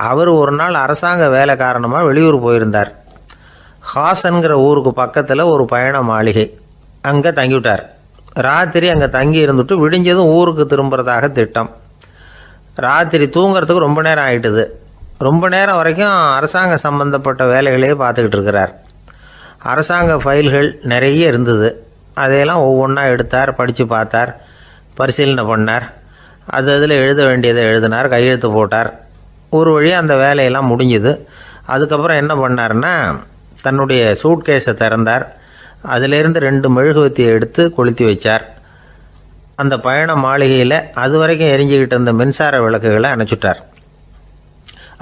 A: அவர் ஒரு நாள் அரசாங்க வேலை காரணமாக வெளியூர் போயிருந்தார். ஹாசன்கிற ஊருக்கு பக்கத்தில் ஒரு பயண மாளிகை, அங்கே தங்கிவிட்டார். ராத்திரி அங்கே தங்கி இருந்துட்டு விடிஞ்சதும் ஊருக்கு திரும்புறதாக திட்டம். ராத்திரி தூங்கிறதுக்கு ரொம்ப நேரம் ஆகிட்டுது. ரொம்ப நேரம் வரைக்கும் அரசாங்க சம்பந்தப்பட்ட வேலைகளையே பார்த்துக்கிட்டு இருக்கிறார். அரசாங்க ஃபைல்கள் நிறைய இருந்தது. அதையெல்லாம் ஒவ்வொன்றா எடுத்தார், படித்து பார்த்தார், பரிசீலனை பண்ணார். அதில் எழுத வேண்டியதை எழுதினார், கையெழுத்து போட்டார். ஒரு வழியாக அந்த வேலையெல்லாம் முடிஞ்சுது. அதுக்கப்புறம் என்ன பண்ணார்னா, தன்னுடைய சூட்கேஸை திறந்தார். அதிலேருந்து 2 மெழுகுவத்தியை எடுத்து கொளுத்தி வச்சார். அந்த பயண மாளிகையில் அது வரைக்கும் எரிஞ்சிக்கிட்டு இருந்த மின்சார விளக்குகளை அணைச்சிட்டார்.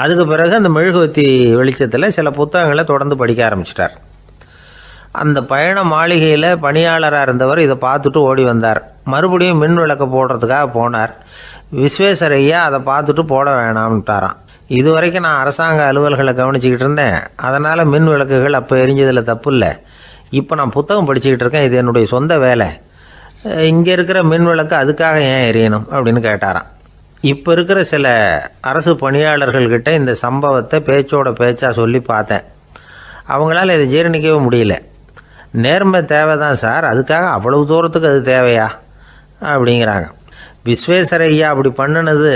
A: அதுக்கு பிறகு அந்த மெழுகுவத்தி வெளிச்சத்தில் சில புத்தகங்களை தொடர்ந்து படிக்க ஆரம்பிச்சிட்டார். அந்த பயண மாளிகையில் பணியாளராக இருந்தவர் இதை பார்த்துட்டு ஓடி வந்தார். மறுபடியும் மின் விளக்கு போடுறதுக்காக போனார். விஸ்வேஸ்வரய்யா அதை பார்த்துட்டு போட வேணாம்ட்டாராம். இது வரைக்கும் நான் அரசாங்க அலுவல்களை கவனிச்சிக்கிட்டு இருந்தேன், அதனால் மின் விளக்குகள் அப்போ எரிஞ்சதில் தப்பு இல்லை. இப்போ நான் புத்தகம் படிச்சுக்கிட்டு இருக்கேன், இது என்னுடைய சொந்த வேலை, இங்கே இருக்கிற மின் விளக்கு அதுக்காக ஏன் எரியணும் அப்படின்னு கேட்டாராம். இப்போ இருக்கிற சில அரசு பணியாளர்கள்கிட்ட இந்த சம்பவத்தை பேச்சோட பேச்சாக சொல்லி பார்த்தேன். அவங்களால இதை ஜீரணிக்கவே முடியல. நேர்மை தேவை தான் சார், அதுக்காக அவ்வளவு தூரத்துக்கு அது தேவையா அப்படிங்கிறாங்க. விஸ்வேஸ்வரய்யா அப்படி பண்ணினது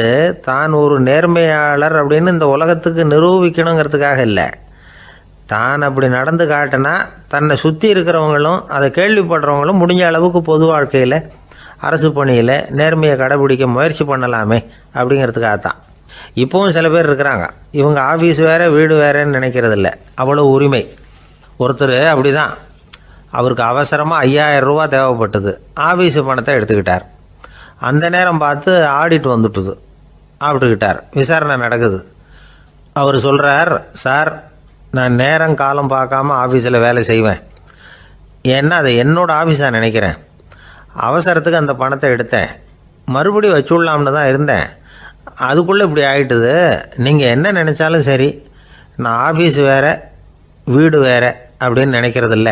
A: தான் ஒரு நேர்மையாளர் அப்படின்னு இந்த உலகத்துக்கு நிரூபிக்கணுங்கிறதுக்காக இல்லை. தான் அப்படி நடந்து காட்டினா தன்னை சுற்றி இருக்கிறவங்களும் அதை கேள்விப்படுறவங்களும் முடிஞ்ச அளவுக்கு பொது வாழ்க்கையில் அரசு பணியில் நேர்மையை கடைபிடிக்க முயற்சி பண்ணலாமே அப்படிங்கிறதுக்காகத்தான். இப்போவும் சில பேர் இருக்கிறாங்க, இவங்க ஆஃபீஸ் வேறு வீடு வேறேன்னு நினைக்கிறதில்ல, அவ்வளோ உரிமை. ஒருத்தர் அப்படி தான், அவருக்கு அவசரமாக 5000 ரூபா தேவைப்பட்டது. ஆஃபீஸு பணத்தை எடுத்துக்கிட்டார். அந்த நேரம் பார்த்து ஆடிட் வந்துட்டுது, ஆப்பிட்டுக்கிட்டார். விசாரணை நடக்குது. அவர் சொல்கிறார், சார் நான் நேரம் காலம் பார்க்காம ஆஃபீஸில் வேலை செய்வேன், ஏன்னா அதை என்னோடய ஆஃபீஸாக நினைக்கிறேன். அவசரத்துக்கு அந்த பணத்தை எடுத்தேன், மறுபடியும் வச்சுடலாம்னு தான் இருந்தேன், அதுக்குள்ளே இப்படி ஆகிட்டுது. நீங்கள் என்ன நினச்சாலும் சரி, நான் ஆஃபீஸ் வேறு வீடு வேறு அப்படின்னு நினைக்கிறதில்ல,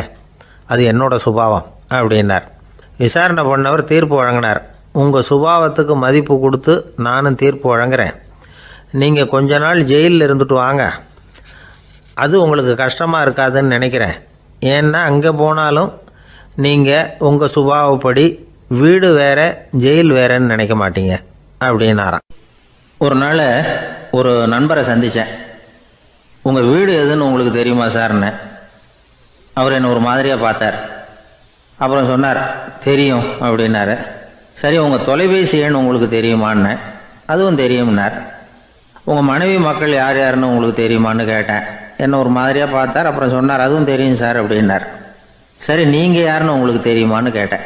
A: அது என்னோடய சுபாவம் அப்படின்னார். விசாரணை பண்ணவர் தீர்ப்பு வழங்கினார். உங்கள் சுபாவத்துக்கு மதிப்பு கொடுத்து நானும் தீர்ப்பு வழங்குறேன். நீங்கள் கொஞ்ச நாள் ஜெயிலில் இருந்துட்டு வாங்க, அது உங்களுக்கு கஷ்டமாக இருக்காதுன்னு நினைக்கிறேன். ஏன்னா அங்கே போனாலும் நீங்கள் உங்கள் சுபாவப்படி வீடு வேற ஜெயில் வேறன்னு நினைக்க மாட்டீங்க அப்படின்னாராம். ஒரு நாள் ஒரு நண்பரை சந்தித்தேன். உங்கள் வீடு எதுன்னு உங்களுக்கு தெரியுமா சார்ன்னு. அவர் என்னை ஒரு மாதிரியாக பார்த்தார். அப்புறம் சொன்னார், தெரியும் அப்படின்னாரு. சரி, உங்கள் தொலைபேசி எண் உங்களுக்கு தெரியுமான்னு. அதுவும் தெரியும்னார். உங்கள் மனைவி மக்கள் யார் யாருன்னு உங்களுக்கு தெரியுமான்னு கேட்டேன். என்னை ஒரு மாதிரியாக பார்த்தார். அப்புறம் சொன்னார், அதுவும் தெரியும் சார் அப்படின்னார். சரி, நீங்கள் யாருன்னு உங்களுக்கு தெரியுமான்னு கேட்டேன்.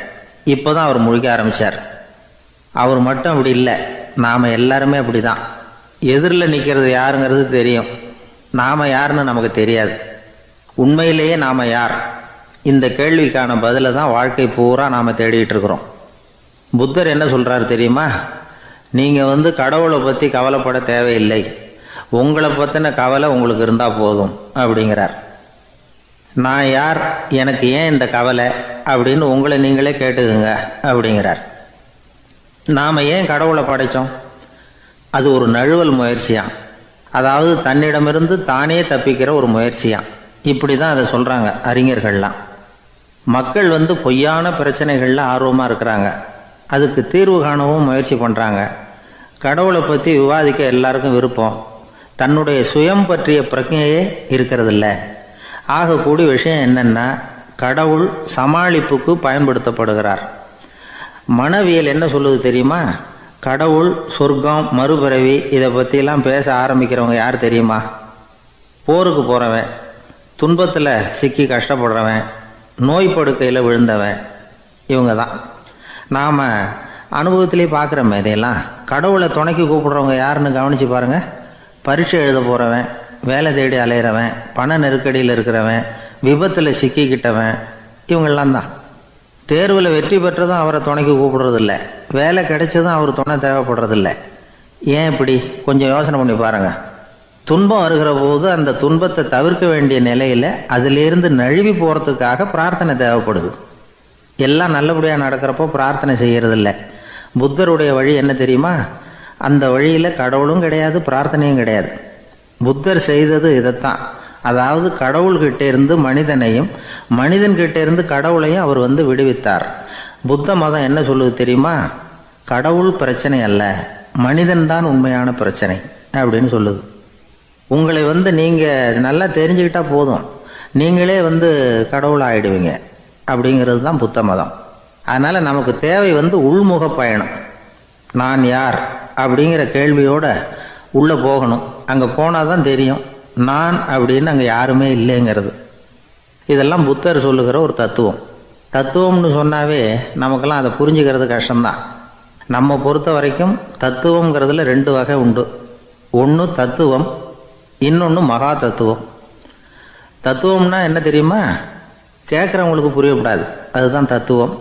A: இப்போ தான் அவர் முழிக்க ஆரம்பித்தார். அவர் மட்டும் அப்படி இல்லை, நாம் எல்லாருமே அப்படி தான். எதிரில் நிற்கிறது யாருங்கிறது தெரியும், நாம் யாருன்னு நமக்கு தெரியாது. உண்மையிலேயே நாம் யார்? இந்த கேள்விக்கான பதிலை தான் வாழ்க்கை பூரா நாம் தேடிட்டு இருக்கிறோம். புத்தர் என்ன சொல்கிறாரு தெரியுமா? நீங்கள் கடவுளை பற்றி கவலைப்பட தேவையில்லை, உங்களை பற்றின கவலை உங்களுக்கு இருந்தால் போதும் அப்படிங்கிறார். நான் யார், எனக்கு ஏன் இந்த கவலை அப்படின்னு உங்களை நீங்களே கேட்டுக்குங்க அப்படிங்கிறார். நாம் ஏன் கடவுளை படைத்தோம்? அது ஒரு நழுவல் முயற்சியாம். அதாவது தன்னிடமிருந்து தானே தப்பிக்கிற ஒரு முயற்சியாம். இப்படி தான் அதை சொல்கிறாங்க அறிஞர்கள்லாம். மக்கள் பொய்யான பிரச்சனைகளில் ஆர்வமாக இருக்கிறாங்க. அதுக்கு தீர்வு காணவும் முயற்சி பண்ணுறாங்க. கடவுளை பற்றி விவாதிக்க எல்லாருக்கும் விருப்பம். தன்னுடைய சுயம் பற்றிய பிரஜையே இருக்கிறதில்ல. ஆகக்கூடிய விஷயம் என்னென்னா, கடவுள் சமாளிப்புக்கு பயன்படுத்தப்படுகிறார். மனவியல் என்ன சொல்லுது தெரியுமா? கடவுள், சொர்க்கம், மறுபிறவி இதை பற்றிலாம் பேச ஆரம்பிக்கிறவங்க யார் தெரியுமா? போருக்கு போகிறவன், துன்பத்தில் சிக்கி கஷ்டப்படுறவன், நோய் படுக்கையில் விழுந்தவன், இவங்க தான். நாம் அனுபவத்திலே பார்க்குறோமே இதையெல்லாம். கடவுளை துணைக்கு கூப்பிடுறவங்க யாருன்னு கவனித்து பாருங்கள். பரீட்சை எழுத போகிறவன், வேலை தேடி அலையிறவன், பண நெருக்கடியில் இருக்கிறவன், விபத்தில் சிக்கிக்கிட்டவன், இவங்கெல்லாம் தான். தேர்வில் வெற்றி பெற்றதும் அவரை துணைக்கு கூப்பிடுறதில்ல, வேலை கிடைச்சதும் அவர் துணை தேவைப்படுறதில்ல. ஏன் இப்படி? கொஞ்சம் யோசனை பண்ணி பாருங்கள். துன்பம் வருகிற போது அந்த துன்பத்தை தவிர்க்க வேண்டிய நிலையில் அதிலிருந்து நழுவி போகிறதுக்காக பிரார்த்தனை தேவைப்படுது. எல்லாம் நல்லபடியாக நடக்கிறப்போ பிரார்த்தனை செய்கிறதில்ல. புத்தருடைய வழி என்ன தெரியுமா? அந்த வழியில் கடவுளும் கிடையாது, பிரார்த்தனையும் கிடையாது. புத்தர் செய்தது இதைத்தான். அதாவது கடவுள்கிட்ட இருந்து மனிதனையும், மனிதன்கிட்ட இருந்து கடவுளையும் அவர் விடுவித்தார். புத்த மதம் என்ன சொல்லுது தெரியுமா? கடவுள் பிரச்சனை அல்ல, மனிதன்தான் உண்மையான பிரச்சனை அப்படின்னு சொல்லுது. உங்களை நீங்கள் நல்லா தெரிஞ்சுக்கிட்டா போதும், நீங்களே கடவுள் ஆகிடுவீங்க அப்படிங்கிறது தான் புத்த மதம். அதனால் நமக்கு தேவை உள்முக பயணம். நான் யார் அப்படிங்கிற கேள்வியோட உள்ளே போகணும். அங்கே போனால் தான் தெரியும் நான் அப்படின்னு அங்கே யாருமே இல்லைங்கிறது. இதெல்லாம் புத்தர் சொல்லுகிற ஒரு தத்துவம். தத்துவம்னு சொன்னாவே நமக்கெல்லாம் அதை புரிஞ்சுக்கிறது கஷ்டம்தான். நம்ம பொறுத்த வரைக்கும் தத்துவங்கிறதுல 2 வகை உண்டு. ஒன்று தத்துவம், இன்னொன்று மகா தத்துவம். தத்துவம்னா என்ன தெரியுமா? கேட்குறவங்களுக்கு புரியக்கூடாது, அதுதான் தத்துவம்.